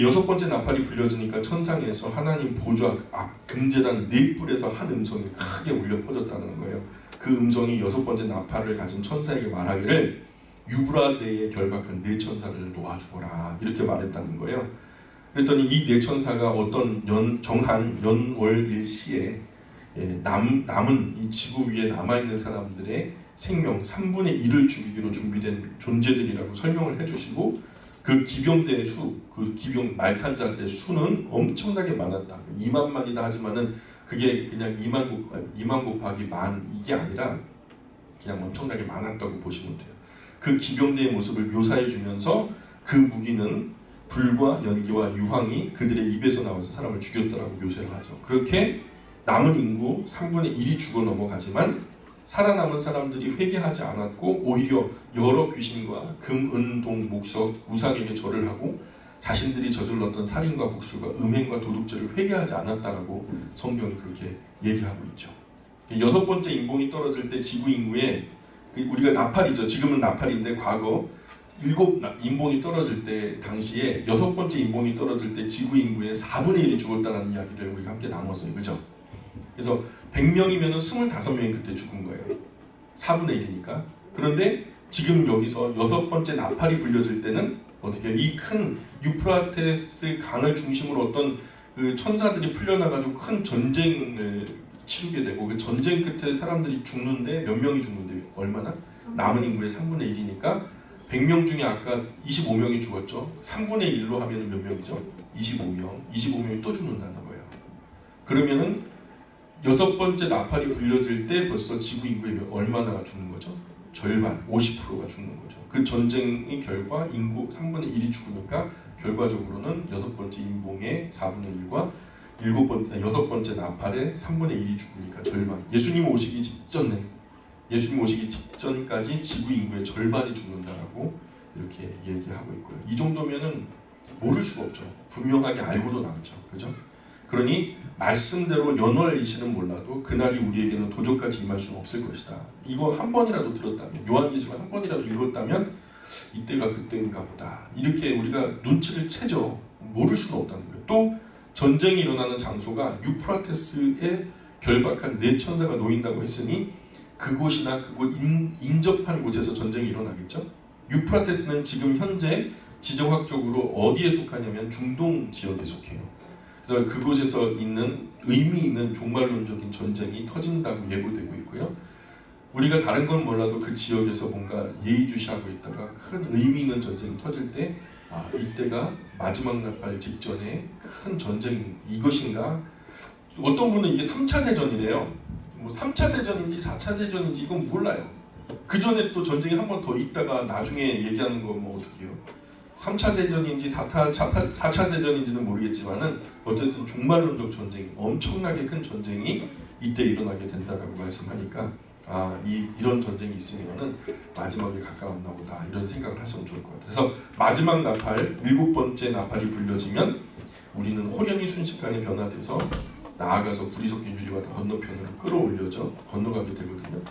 여섯 번째 나팔이 불려지니까 천상에서 하나님 보좌 앞 금제단 네 뿔에서 한 음성이 크게 울려 퍼졌다는 거예요. 그 음성이 여섯 번째 나팔을 가진 천사에게 말하기를 유브라데에 결박한 네 천사를 놓아주거라, 이렇게 말했다는 거예요. 그랬더니 이 네 천사가 어떤 정한 연월 일시에 남은 이 지구 위에 남아있는 사람들의 생명 3분의 1을 죽이기로 준비된 존재들이라고 설명을 해주시고, 그 기병대의 수, 그 기병 말탄자들의 수는 엄청나게 많았다. 2만만이다 하지만은 그게 그냥 2만 곱하기 만 이게 아니라 그냥 엄청나게 많았다고 보시면 돼요. 그 기병대의 모습을 묘사해 주면서 그 무기는 불과 연기와 유황이 그들의 입에서 나와서 사람을 죽였다라고 묘사를 하죠. 그렇게 남은 인구 3분의 1이 죽어 넘어가지만 살아남은 사람들이 회개하지 않았고 오히려 여러 귀신과 금, 은, 동, 목석, 우상에게 절을 하고 자신들이 저질렀던 살인과 복술과 음행과 도둑질을 회개하지 않았다라고 성경이 그렇게 얘기하고 있죠. 여섯 번째 인공이 떨어질 때 지구 인구에, 우리가 나팔이죠. 지금은 나팔인데 과거 인봉이 떨어질 때 당시에 6번째 인봉이 떨어질 때 지구 인구의 4분의 1이 죽었다는 이야기를 우리가 함께 나눴어요. 그죠? 그래서 100명이면 25명이 그때 죽은 거예요. 4분의 1이니까. 그런데 지금 여기서 6번째 나팔이 불려질 때는 어떻게 이 큰 유프라테스 강을 중심으로 어떤 그 천사들이 풀려나가지고 큰 전쟁을 치르게 되고 그 전쟁 끝에 사람들이 죽는데 몇 명이 죽는데 얼마나? 남은 인구의 3분의 1이니까 100명 중에 아까 25명이 죽었죠. 3분의 1로 하면 몇 명이죠? 25명. 25명이 또 죽는다는 거예요. 그러면은 6번째 나팔이 불려질 때 벌써 지구 인구의 얼마나 죽는 거죠? 절반, 50%가 죽는 거죠. 그 전쟁의 결과 인구 3분의 1이 죽으니까 결과적으로는 6번째 인봉의 4분의 1과 6번째 나팔의 3분의 1이 죽으니까 절반. 예수님 오시기 직전까지 지구 인구의 절반이 죽는다라고 이렇게 얘기하고 있고요. 이 정도면은 모를 수가 없죠. 분명하게 알고도 남죠. 그죠? 그러니 말씀대로 연월일시는 몰라도 그날이 우리에게는 도적같이 임할 수는 없을 것이다. 이거 한 번이라도 들었다면, 요한계시록 한 번이라도 읽었다면 이때가 그때인가 보다. 이렇게 우리가 눈치를 채죠. 모를 수는 없다는 거예요. 또 전쟁이 일어나는 장소가 유프라테스에 결박한 4천사가 놓인다고 했으니 그곳이나 그곳 인접한 곳에서 전쟁이 일어나겠죠. 유프라테스는 지금 현재 지정학적으로 어디에 속하냐면 중동 지역에 속해요. 그래서 그곳에서 있는 의미 있는 종말론적인 전쟁이 터진다고 예고되고 있고요. 우리가 다른 건 몰라도 그 지역에서 뭔가 예의주시하고 있다가 큰 의미 있는 전쟁이 터질 때 이때가 마지막 나팔 직전에 큰 전쟁 이것인가? 어떤 분은 이게 3차 대전이래요. 뭐 3차 대전인지 4차 대전인지 이건 몰라요. 그 전에 또 전쟁이 한 번 더 있다가 나중에 얘기하는 거 뭐 어떻게 해요? 3차 대전인지 4차 대전인지는 모르겠지만은 어쨌든 종말론적 전쟁, 엄청나게 큰 전쟁이 이때 일어나게 된다라고 말씀하니까 이런 전쟁이 있으면은 마지막에 가까웠나 보다 이런 생각을 하시면 좋을 것 같아요. 그래서 마지막 나팔, 7번째 나팔이 불려지면 우리는 호련히 순식간에 변화돼서 나아가서 불이 섞인 유리바다 건너편으로 끌어올려져 건너가게 되거든요.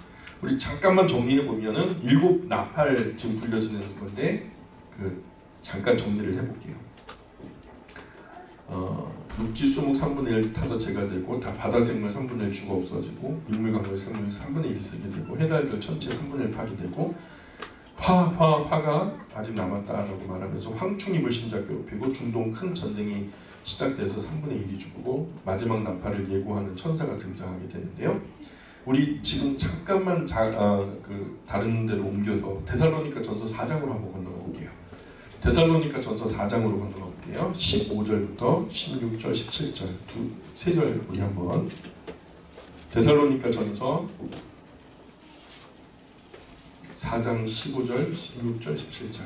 우리 잠깐만 정리해 보면은 7 나팔 지금 불려지는 건데 잠깐 정리를 해볼게요. 육지 수목 3분의 1 타서 제가 되고 다 바다 생물 3분의 1 죽어 없어지고 밀물 강물 생물 3분의 1이 쓰게 되고 해달별 전체 3분의 1 파괴되고 화가 아직 남았다라고 말하면서 황충이 불신자 괴롭히고 중동 큰 전쟁이 시작돼서 3분의 1이 죽고 마지막 나팔을 예고하는 천사가 등장하게 되는데요. 우리 지금 잠깐만 다른 데로 옮겨서 데살로니가 전서 4장으로 한번 건너가 볼게요. 데살로니가 전서 4장으로 건너가 볼게요. 15절부터 16절, 17절 세 절 우리 한번 데살로니가 전서 4장 15절, 16절, 17절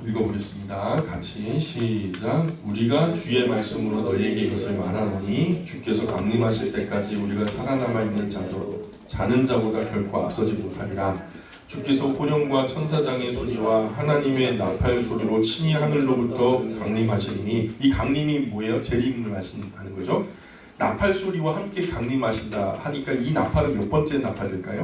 읽어보겠습니다. 같이 시작. 우리가 주의 말씀으로 너희에게 이것을 말하노니 주께서 강림하실 때까지 우리가 살아남아 있는 자는 자보다 결코 앞서지 못하리라. 주께서 호령과 천사장의 소리와 하나님의 나팔 소리로 친히 하늘로부터 강림하시니 이 강림이 뭐예요? 재림을 말씀하는 거죠. 나팔 소리와 함께 강림하신다 하니까 이 나팔은 몇 번째 나팔일까요?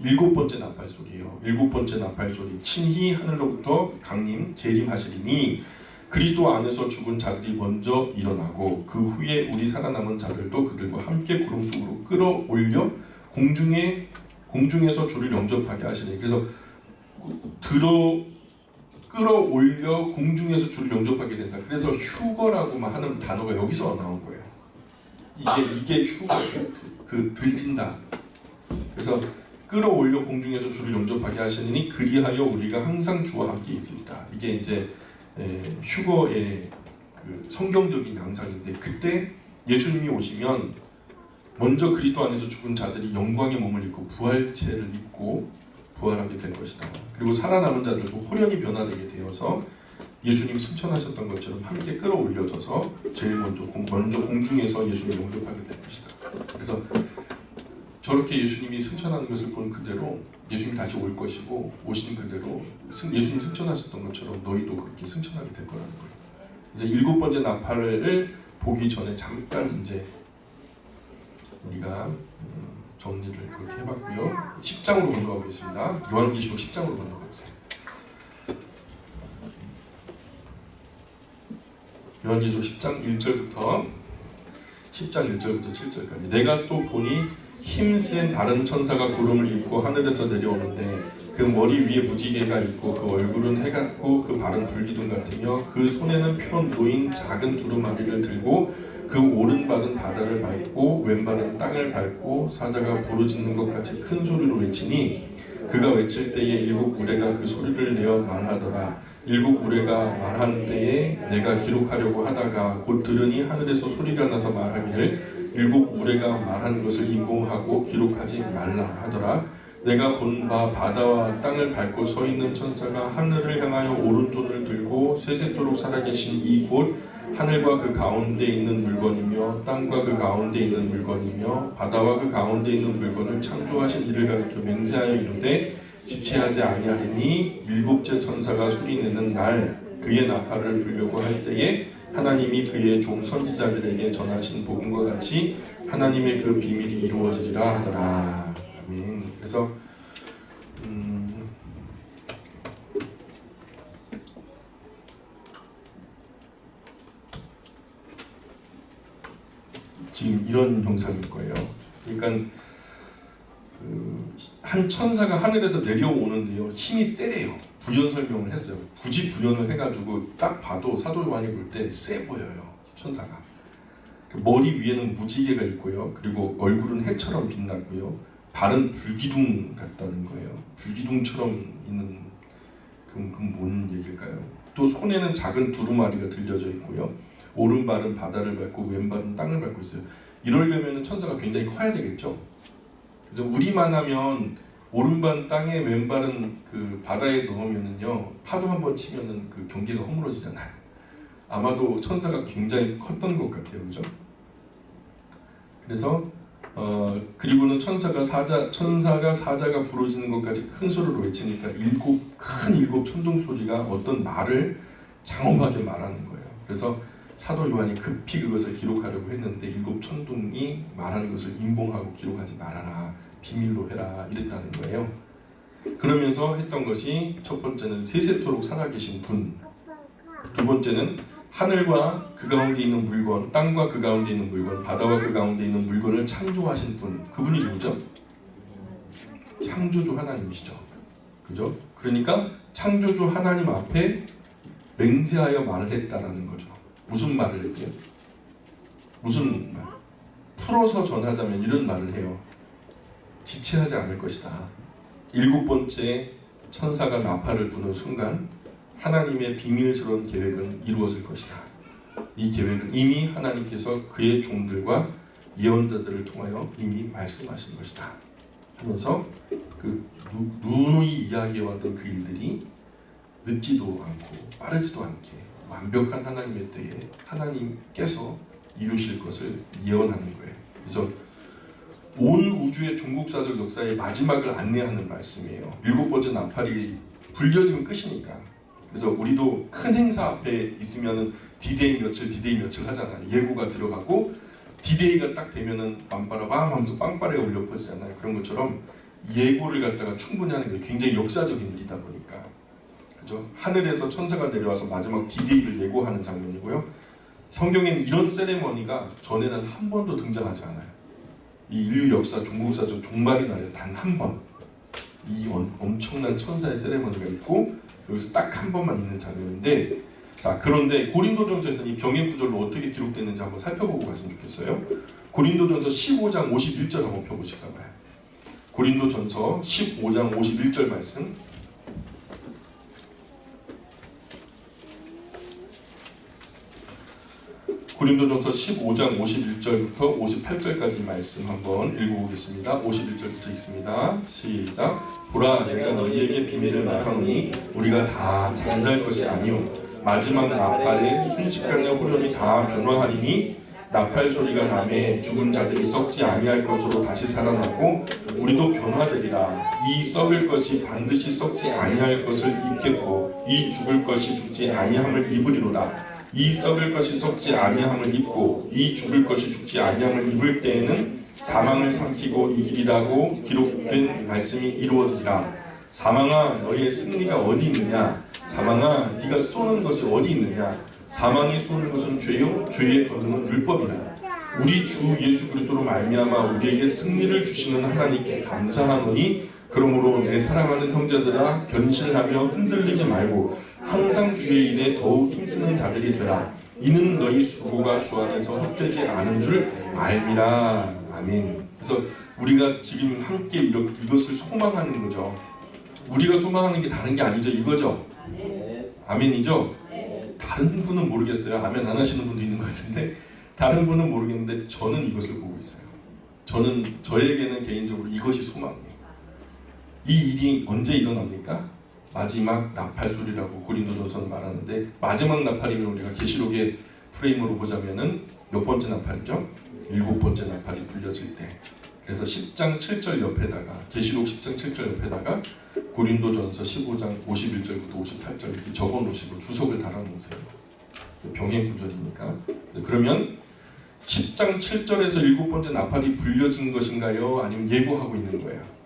7번째 나팔 소리예요. 7번째 나팔 소리. 친히 하늘로부터 강림 재림하시리니 그리스도 안에서 죽은 자들이 먼저 일어나고 그 후에 우리 살아남은 자들도 그들과 함께 구름 속으로 끌어올려 공중에서 주를 영접하게 하시니 그래서 끌어올려 공중에서 주를 영접하게 된다. 그래서 휴거라고만 하는 단어가 여기서 나온 거예요. 이게 휴거예요. 들린다. 그래서 끌어올려 공중에서 주를 영접하게 하시니 그리하여 우리가 항상 주와 함께 있습니다. 이게 이제 휴거의 성경적인 양상인데 그때 예수님이 오시면 먼저 그리스도 안에서 죽은 자들이 영광의 몸을 입고 부활체를 입고 부활하게 될 것이다. 그리고 살아남은 자들도 호련히 변화되게 되어서 예수님이 승천하셨던 것처럼 함께 끌어올려져서 제일 먼저 공중에서 예수님을 영접하게 될 것이다. 그래서 저렇게 예수님이 승천하는 것을 본 그대로 예수님이 다시 올 것이고 오시는 그대로 예수님이 승천하셨던 것처럼 너희도 그렇게 승천하게 될 거라는 거예요. 그래서 7번째 나팔을 보기 전에 잠깐 이제 우리가 정리를 그렇게 해봤고요. 10장으로 건너가 보겠습니다. 요한계시록 10장으로 건너가 보세요. 요한계시록 10장 1절부터 7절까지. 내가 또 보니 힘센 다른 천사가 구름을 입고 하늘에서 내려오는데 그 머리 위에 무지개가 있고 그 얼굴은 해 같고 그 발은 불기둥 같으며 그 손에는 펴 놓인 작은 두루마리를 들고 그 오른발은 바다를 밟고 왼발은 땅을 밟고 사자가 부르짖는 것 같이 큰 소리로 외치니 그가 외칠 때에 일곱 무리가 그 소리를 내어 말하더라. 일곱 무리가 말하는 때에 내가 기록하려고 하다가 곧 들으니 하늘에서 소리가 나서 말하기를 일곱 무리가 말한 것을 인봉하고 기록하지 말라 하더라. 내가 본 바 바다와 땅을 밟고 서 있는 천사가 하늘을 향하여 오른손을 들고 세세토록 살아계신 이 곳 하늘과 그 가운데 있는 물건이며 땅과 그 가운데 있는 물건이며 바다와 그 가운데 있는 물건을 창조하신 이를 가리켜 맹세하여 이르되 지체하지 아니하리니 일곱째 천사가 소리내는 날 그의 나팔을 불려고 할 때에 하나님이 그의 종 선지자들에게 전하신 복음과 같이 하나님의 그 비밀이 이루어지리라 하더라. 아멘. 그래서 지금 이런 형상일 거예요. 그러니까 한 천사가 하늘에서 내려오는데요, 힘이 세대요. 부연 설명을 했어요. 굳이 부연을 해가지고 딱 봐도 사도 요한이 볼 때 세 보여요. 천사가. 그 머리 위에는 무지개가 있고요. 그리고 얼굴은 해처럼 빛나고요. 발은 불기둥 같다는 거예요. 불기둥처럼 있는 그건 뭔 얘기일까요? 또 손에는 작은 두루마리가 들려져 있고요. 오른발은 바다를 밟고 왼발은 땅을 밟고 있어요. 이러려면 천사가 굉장히 커야 되겠죠. 그래서 우리만 하면 오른발 땅에 왼발은 그 바다에 넣으면은요, 파도 한번 치면은 그 경계가 허물어지잖아요. 아마도 천사가 굉장히 컸던 것 같아요, 그죠? 그래서 그리고는 천사가 사자가 부르짖는 것까지 큰 소리로 외치니까 큰 일곱 천둥 소리가 어떤 말을 장엄하게 말하는 거예요. 그래서 사도 요한이 급히 그것을 기록하려고 했는데 일곱 천둥이 말하는 것을 인봉하고 기록하지 말아라, 비밀로 해라 이랬다는 거예요. 그러면서 했던 것이 첫 번째는 세세토록 살아계신 분, 두 번째는 하늘과 그 가운데 있는 물건, 땅과 그 가운데 있는 물건, 바다와 그 가운데 있는 물건을 창조하신 분, 그분이 누구죠? 창조주 하나님이시죠. 그죠? 그러니까 창조주 하나님 앞에 맹세하여 말을 했다라는 거죠. 무슨 말을 했대요? 무슨 말? 풀어서 전하자면 이런 말을 해요. 지체하지 않을 것이다. 일곱 번째 천사가 나팔을 부는 순간 하나님의 비밀스러운 계획은 이루어질 것이다. 이 계획은 이미 하나님께서 그의 종들과 예언자들을 통하여 이미 말씀하신 것이다 하면서 그 누누이 이야기해왔던 그 일들이 늦지도 않고 빠르지도 않게 완벽한 하나님의 때에 하나님께서 이루실 것을 예언하는 거예요. 그래서 온 우주의 종국사적 역사의 마지막을 안내하는 말씀이에요. 일곱 번째 나팔이 불려지면 끝이니까. 그래서 우리도 큰 행사 앞에 있으면은 디데이 며칠 하잖아요. 예고가 들어가고 디데이가 딱 되면은 빰빠라밤 하면서 빵빠레가 울려 퍼지잖아요. 그런 것처럼 예고를 갖다가 충분히 하는 게 굉장히 역사적인 일이다 보니까, 그죠? 하늘에서 천사가 내려와서 마지막 디데이를 예고하는 장면이고요. 성경에는 이런 세레머니가 전에는 한 번도 등장하지 않아요. 이 인류 역사 종국사적 종말의 날에 단 한 번 이 엄청난 천사의 세레머니가 있고 여기서 딱 한 번만 있는 장면인데, 자, 그런데 고린도전서에서는 이 병의 구절로 어떻게 기록됐는지 한번 살펴보고 갔으면 좋겠어요. 고린도전서 15장 51절 한번 펴보실까 봐요. 고린도전서 15장 51절 말씀. 고린도전서 15장 51절부터 58절까지 말씀 한번 읽어보겠습니다. 51절부터 읽습니다. 시작. 보라, 내가 너희에게 비밀을 말하노니 우리가 다 잠잘 것이 아니요 마지막 나팔에 순식간에 호련이 다 변화하리니 나팔 소리가 나매 죽은 자들이 썩지 아니할 것으로 다시 살아나고 우리도 변화되리라. 이 썩을 것이 반드시 썩지 아니할 것을 입겠고 이 죽을 것이 죽지 아니함을 입으리로다. 이 썩을 것이 썩지 아니함을 입고 이 죽을 것이 죽지 아니함을 입을 때에는 사망을 삼키고 이기리라고 기록된 말씀이 이루어지리라. 사망아 너희의 승리가 어디 있느냐? 사망아 네가 쏘는 것이 어디 있느냐? 사망이 쏘는 것은 죄요 죄의 거듭은 율법이라. 우리 주 예수 그리스도로 말미암아 우리에게 승리를 주시는 하나님께 감사하노니 그러므로 내 사랑하는 형제들아 견실하며 흔들리지 말고 항상 주의 일에 더욱 힘쓰는 자들이 되라. 이는 너희 수고가 주 안에서 헛되지 않은 줄 알미라. 아멘. 그래서 우리가 지금 함께 이것을 소망하는 거죠. 우리가 소망하는 게 다른 게 아니죠. 이거죠. 아멘이죠. 다른 분은 모르겠어요. 아멘 안 하시는 분도 있는 것 같은데 다른 분은 모르겠는데 저는 이것을 보고 있어요. 저에게는 개인적으로 이것이 소망이에요. 이 일이 언제 일어납니까? 마지막 나팔 소리라고 고린도전서는 말하는데, 마지막 나팔이면 우리가 계시록의 프레임으로 보자면은 몇 번째 나팔이죠? 7번째 나팔이 불려질 때. 그래서 10장 7절 옆에다가, 계시록 10장 7절 옆에다가 고린도전서 15장 51절부터 58절 이렇게 적어 놓으시고 주석을 달아 놓으세요. 병행 구절이니까. 그러면 10장 7절에서 7번째 나팔이 불려진 것인가요? 아니면 예고하고 있는 거예요?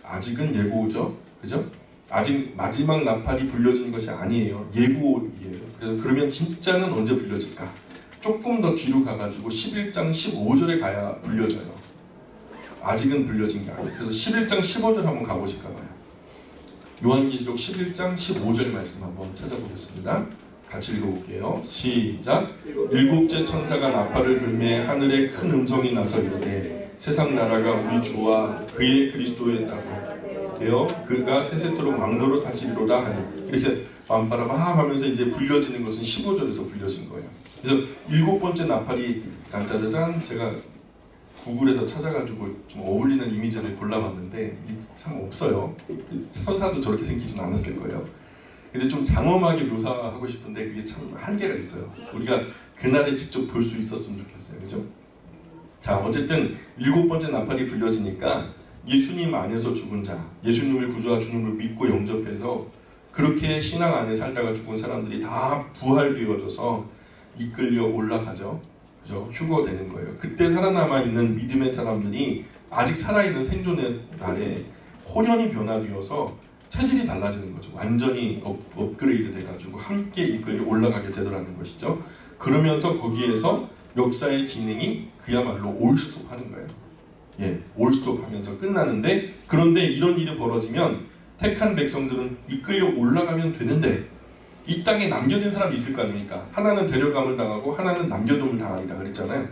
아직은 예고죠. 그죠? 아직 마지막 나팔이 불려진 것이 아니에요. 예고예요. 그래서 그러면 진짜는 언제 불려질까? 조금 더 뒤로 가가지고 11장 15절에 가야 불려져요. 아직은 불려진 게 아니에요. 그래서 11장 15절 한번 가보실까 봐요. 요한계시록 11장 15절 말씀 한번 찾아보겠습니다. 같이 읽어볼게요. 시작. 일곱째 천사가 나팔을 불매 하늘에 큰 음성이 나서 이르되 세상 나라가 우리 주와 그의 그리스도에 되어 그가 세세토록 왕노로 다시리로다 하니, 이렇게 빰빠라밤 하면서 이제 불려지는 것은 15절에서 불려진 거예요. 그래서 7번째 나팔이 짠짜자잔, 제가 구글에서 찾아가지고 좀 어울리는 이미지를 골라봤는데 참 없어요. 천사도 저렇게 생기진 않았을 거예요. 근데 좀 장엄하게 묘사하고 싶은데 그게 참 한계가 있어요. 우리가 그날에 직접 볼 수 있었으면 좋겠어요. 그죠? 자, 어쨌든 7번째 나팔이 불려지니까 예수님 안에서 죽은 자, 예수님을 구주와 주님을 믿고 영접해서 그렇게 신앙 안에 살다가 죽은 사람들이 다 부활되어져서 이끌려 올라가죠. 그죠? 휴거되는 거예요. 그때 살아남아 있는 믿음의 사람들이 아직 살아있는 생존의 날에 홀연히 변화되어서 체질이 달라지는 거죠. 완전히 업그레이드 돼가지고 함께 이끌려 올라가게 되더라는 것이죠. 그러면서 거기에서 역사의 진행이 그야말로 올스톱 하는 거예요. 예, 올스톱 하면서 끝나는데, 그런데 이런 일이 벌어지면 택한 백성들은 이끌려 올라가면 되는데 이 땅에 남겨진 사람이 있을 거 아닙니까? 하나는 데려감을 당하고 하나는 남겨둠을 당하리라 그랬잖아요.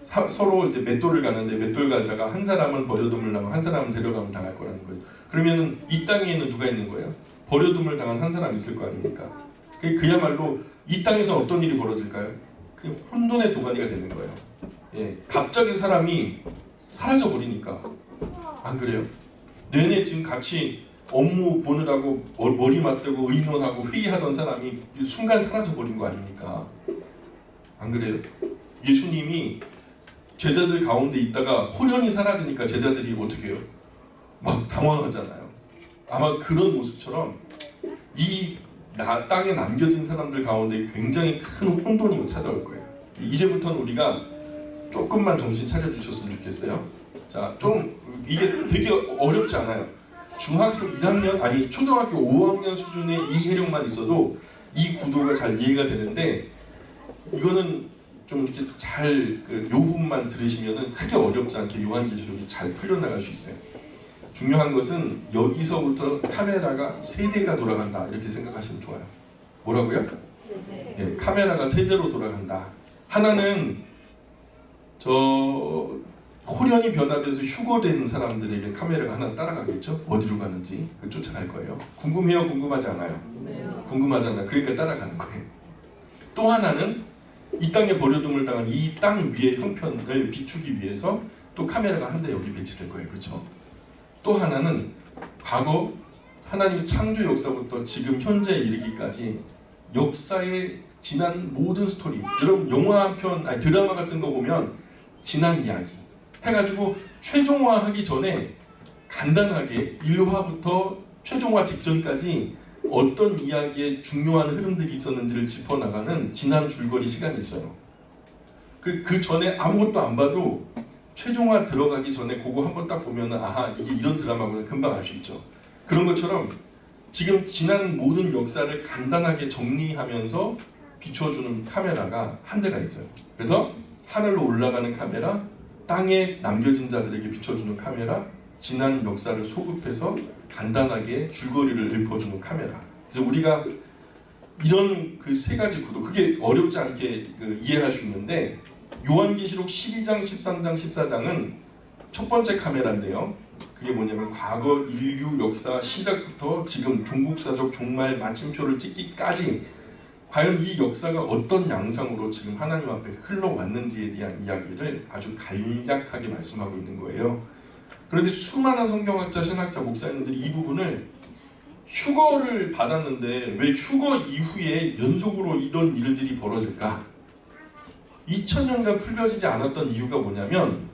서로 이제 맷돌을 가는데 맷돌 가다가 한 사람은 버려둠을 당하고 한 사람은 데려감을 당할 거라는 거예요. 그러면 이 땅에는 누가 있는 거예요? 버려둠을 당한 한 사람이 있을 거 아닙니까? 그야말로 이 땅에서 어떤 일이 벌어질까요? 그 혼돈의 도가니가 되는 거예요. 예, 갑자기 사람이 사라져 버리니까. 안 그래요? 내내 지금 같이 업무 보느라고 머리 맞대고 의논하고 회의하던 사람이 순간 사라져 버린 거 아닙니까? 안 그래요? 예수님이 제자들 가운데 있다가 홀연히 사라지니까 제자들이 어떻게 해요? 막 당황하잖아요. 아마 그런 모습처럼 이 땅에 남겨진 사람들 가운데 굉장히 큰 혼돈이 찾아올 거예요. 이제부터는 우리가 조금만 정신 차려주셨으면 좋겠어요. 자, 좀 이게 되게 어렵지 않아요. 중학교 1학년 아니 초등학교 5학년 수준의 이해력만 있어도 이 구도가 잘 이해가 되는데, 이거는 좀 이렇게 잘 요 부분만 들으시면은 크게 어렵지 않게 요한계시록이 잘 풀려나갈 수 있어요. 중요한 것은 여기서부터 카메라가 세대가 돌아간다 이렇게 생각하시면 좋아요. 뭐라고요? 예, 카메라가 세대로 돌아간다. 하나는 홀연히 변화돼서 휴거된 사람들에게 카메라가 하나 따라가겠죠? 어디로 가는지 쫓아갈 거예요. 궁금해요? 궁금하지 않아요? 궁금하잖아요. 그러니까 따라가는 거예요. 또 하나는 이 땅에 버려둠을 당한 이 땅 위의 형편을 비추기 위해서 또 카메라가 한 대 여기 배치될 거예요. 그렇죠? 또 하나는 과거 하나님의 창조 역사부터 지금 현재에 이르기까지 역사의 지난 모든 스토리, 여러분 영화 한 편, 아니 드라마 같은 거 보면 지난 이야기 해가지고 최종화하기 전에 간단하게 1화부터 최종화 직전까지 어떤 이야기에 중요한 흐름들이 있었는지를 짚어나가는 지난 줄거리 시간이 있어요. 그 전에 아무것도 안 봐도 최종화 들어가기 전에 그거 한번 딱 보면은 아하 이게 이런 드라마구나 금방 알 수 있죠. 그런 것처럼 지금 지난 모든 역사를 간단하게 정리하면서 비춰주는 카메라가 한 대가 있어요. 그래서 하늘로 올라가는 카메라, 땅에 남겨진 자들에게 비춰주는 카메라, 지난 역사를 소급해서 간단하게 줄거리를 읊어주는 카메라. 그래서 우리가 이런 그 세 가지 구도, 그게 어렵지 않게 이해할 수 있는데 요한계시록 12장, 13장, 14장은 첫 번째 카메라인데요. 그게 뭐냐면 과거 인류 역사 시작부터 지금 종국사적 종말 마침표를 찍기까지 과연 이 역사가 어떤 양상으로 지금 하나님 앞에 흘러왔는지에 대한 이야기를 아주 간략하게 말씀하고 있는 거예요. 그런데 수많은 성경학자, 신학자, 목사님들이 이 부분을 휴거를 받았는데 왜 휴거 이후에 연속으로 이런 일들이 벌어질까? 2000년간 풀려지지 않았던 이유가 뭐냐면,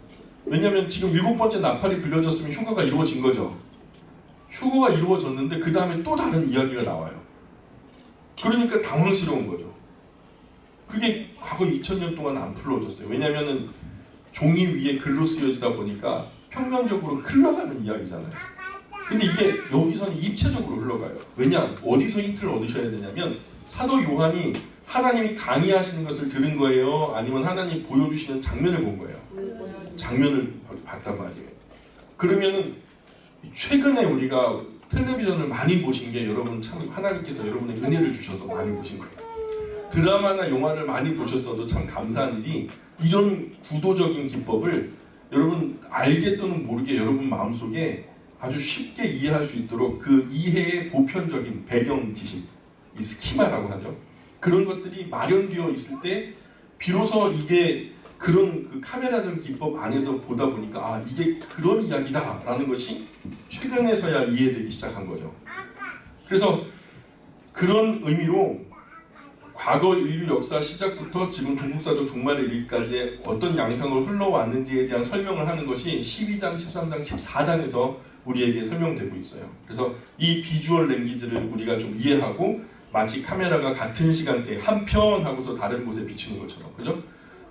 왜냐면 지금 7번째 나팔이 불려졌으면 휴거가 이루어진 거죠. 휴거가 이루어졌는데 그 다음에 또 다른 이야기가 나와요. 그러니까 당황스러운 거죠. 그게 과거 2000년 동안 안 풀어졌어요. 왜냐면은 종이 위에 글로 쓰여지다 보니까 평면적으로 흘러가는 이야기잖아요. 근데 이게 여기서는 입체적으로 흘러가요. 왜냐? 어디서 힌트를 얻으셔야 되냐면 사도 요한이 하나님이 강의하시는 것을 들은 거예요? 아니면 하나님 보여주시는 장면을 본 거예요? 장면을 봤단 말이에요. 그러면은 최근에 우리가 텔레비전을 많이 보신 게 여러분 참 하나님께서 여러분의 은혜를 주셔서 많이 보신 거예요. 드라마나 영화를 많이 보셨어도 참 감사한 일이 이런 구도적인 기법을 여러분 알게 또는 모르게 여러분 마음속에 아주 쉽게 이해할 수 있도록 그 이해의 보편적인 배경 지식, 이 스키마라고 하죠. 그런 것들이 마련되어 있을 때 비로소 이게 그런 그 카메라적 기법 안에서 보다 보니까 아 이게 그런 이야기다라는 것이 최근에서야 이해되기 시작한 거죠. 그래서 그런 의미로 과거 인류 역사 시작부터 지금 종국사적 종말에 이르기까지 어떤 양상으로 흘러왔는지에 대한 설명을 하는 것이 12장, 13장, 14장에서 우리에게 설명되고 있어요. 그래서 이 비주얼 랭귀지를 우리가 좀 이해하고 마치 카메라가 같은 시간대에 한 편 하고서 다른 곳에 비치는 것처럼, 그죠?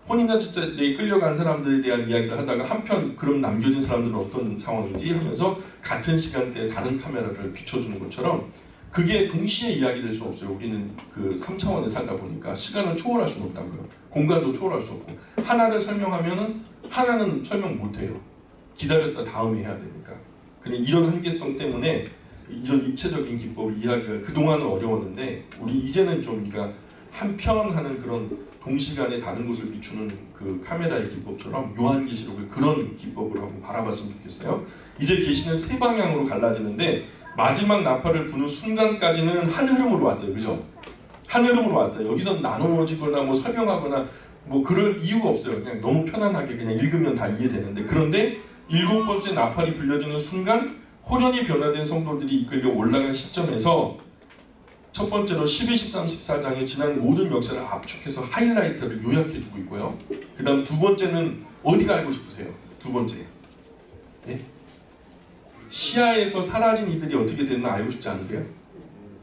혼인잔치자리에 끌려간 사람들에 대한 이야기를 하다가 한편 그럼 남겨진 사람들은 어떤 상황이지 하면서 같은 시간대에 다른 카메라를 비춰주는 것처럼 그게 동시에 이야기될 수 없어요. 우리는 그 3차원에 살다 보니까 시간을 초월할 수는 없다고요. 공간도 초월할 수 없고 하나를 설명하면은 하나는 설명 못해요. 기다렸다 다음에 해야 되니까. 그냥 이런 한계성 때문에 이런 입체적인 기법을 이해하기가 그동안은 어려웠는데 우리 이제는 좀 우리가 한편 하는 그런 동시간에 다른 곳을 비추는 그 카메라의 기법처럼 요한계시록을 그런 기법으로 한번 바라봤으면 좋겠어요. 이제 계시는 세 방향으로 갈라지는데 마지막 나팔을 부는 순간까지는 한 흐름으로 왔어요. 그죠? 한 흐름으로 왔어요. 여기서 나누어지거나 뭐 설명하거나 뭐 그럴 이유가 없어요. 그냥 너무 편안하게 그냥 읽으면 다 이해되는데, 그런데 7번째 나팔이 불려지는 순간 호련히 변화된 성도들이 이끌려 올라간 시점에서 첫 번째로 12, 13, 14장의 지난 모든 역사를 압축해서 하이라이트를 요약해주고 있고요. 그 다음 두 번째는 어디가 알고 싶으세요? 두 번째, 예? 시야에서 사라진 이들이 어떻게 됐나 알고 싶지 않으세요?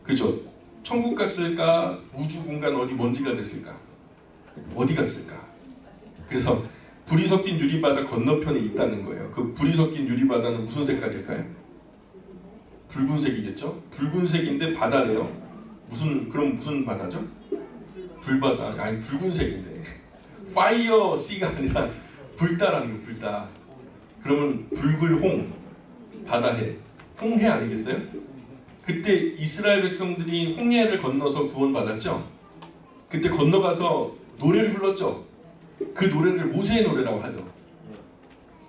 그죠? 천국 갔을까? 우주 공간 어디 먼지가 됐을까? 어디 갔을까? 그래서 불이 섞인 유리바다 건너편에 있다는 거예요. 그 불이 섞인 유리바다는 무슨 색깔일까요? 붉은색이겠죠? 붉은색인데 바다래요. 그럼 무슨 바다죠? 불바다. 아니 붉은색인데 파이어 씨가 아니라 불다라는 거. 불다. 그러면 붉을홍 바다해. 홍해 아니겠어요? 그때 이스라엘 백성들이 홍해를 건너서 구원받았죠? 그때 건너가서 노래를 불렀죠? 그 노래를 모세의 노래라고 하죠.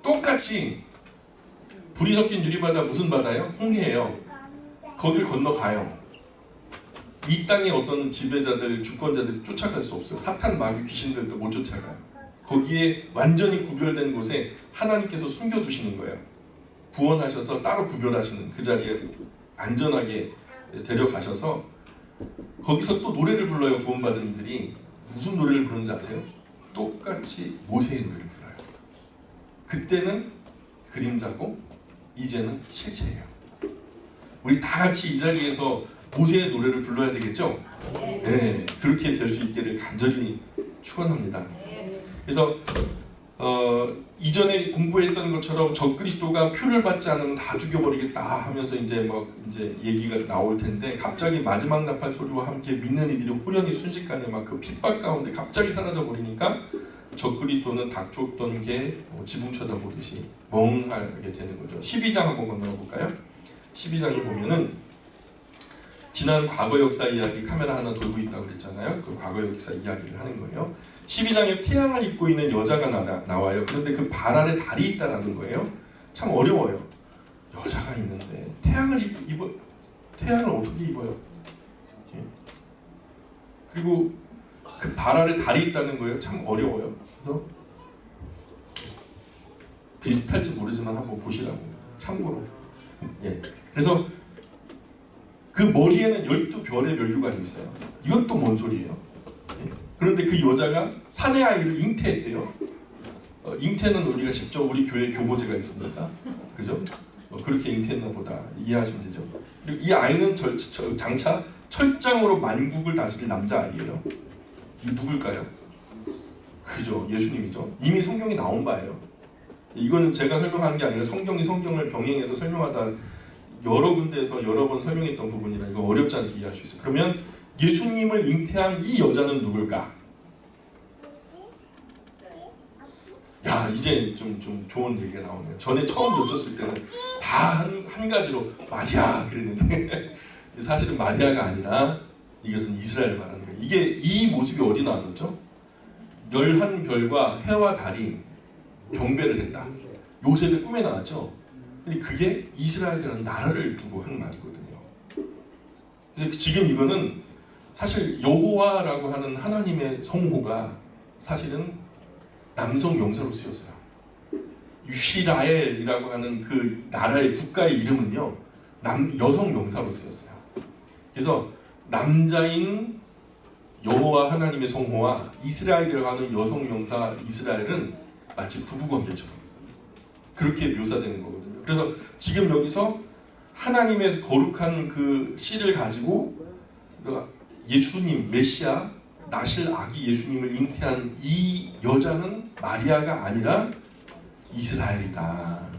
똑같이 불이 섞인 유리바다 무슨 바다예요? 홍해예요. 거길 건너가요. 이 땅의 어떤 지배자들, 주권자들이 쫓아갈 수 없어요. 사탄, 마귀, 귀신들도 못 쫓아가요. 거기에 완전히 구별된 곳에 하나님께서 숨겨두시는 거예요. 구원하셔서 따로 구별하시는 그 자리에 안전하게 데려가셔서 거기서 또 노래를 불러요. 구원받은 이들이 무슨 노래를 부르는지 아세요? 똑같이 모세의 노래를 불러요. 그때는 그림자고 이제는 실체예요. 우리 다 같이 이 자리에서 모세의 노래를 불러야 되겠죠? 네, 그렇게 될 수 있기를 간절히 축원합니다. 그래서 이전에 공부했던 것처럼 적그리스도가 표를 받지 않으면 다 죽여버리겠다 하면서 이제 얘기가 나올 텐데 갑자기 마지막 나팔 소리와 함께 믿는 이들이 호련히 순식간에 막 그 핍박 가운데 갑자기 사라져 버리니까 적그리스도는 닥쳤던 게 지붕 쳐다보듯이 멍하게 되는 거죠. 12장 한번 건너가 볼까요? 12장을 보면은 지난 과거 역사 이야기 카메라 하나 돌고 있다고 그랬잖아요. 그 과거 역사 이야기를 하는 거예요. 12장에 태양을 입고 있는 여자가 나와요. 그런데 그 발 아래 달이 있다라는 거예요. 참 어려워요. 여자가 있는데 태양을 어떻게 입어요? 예. 그리고 그 발 아래 달이 있다는 거예요. 참 어려워요. 그래서 비슷할지 모르지만 한번 보시라고. 참고로. 예. 그래서 그 머리에는 12별의 면류관이 있어요. 이것도 뭔 소리예요? 예. 그런데 그 여자가 사내 아이를 잉태했대요. 잉태는 우리가 쉽죠. 우리 교회 교보제가 있습니다. 그죠? 그렇게 잉태했나 보다 이해하시면 되죠. 그리고 이 아이는 장차 철장으로 만국을 다스릴 남자아이예요. 이 누굴까요? 그죠? 예수님이죠. 이미 성경이 나온 바예요. 이거는 제가 설명하는 게 아니라 성경이 성경을 병행해서 설명하다 여러 군데에서 여러 번 설명했던 부분이라 이거 어렵지 않게 이해할 수 있어요. 그러면 예수님을 잉태한 이 여자는 누굴까? 야, 이제 좀 좋은 얘기가 나오네요. 전에 처음 여쭸을 때는 다 한 가지로 마리아 그랬는데 사실은 마리아가 아니라 이것은 이스라엘 말하는 거예요. 이 모습이 어디 나왔었죠? 11별과 해와 달이 경배를 했다. 요셉의 꿈에 나왔죠. 근데 그게 이스라엘이라는 나라를 두고 한 말이거든요. 그래서 지금 이거는 사실 여호와라고 하는 하나님의 성호가 사실은 남성 명사로 쓰여서요. 유시라엘이라고 하는 그 나라의 국가의 이름은요 여성 명사로 쓰였어요. 그래서 남자인 여호와 하나님의 성호와 이스라엘이라고 하는 여성 명사 이스라엘은 마치 부부관계처럼 그렇게 묘사되는 거거든요. 그래서 지금 여기서 하나님의 거룩한 그 씨를 가지고 예수님 메시아 나실 아기 예수님을 잉태한 이 여자는 마리아가 아니라 이스라엘이다.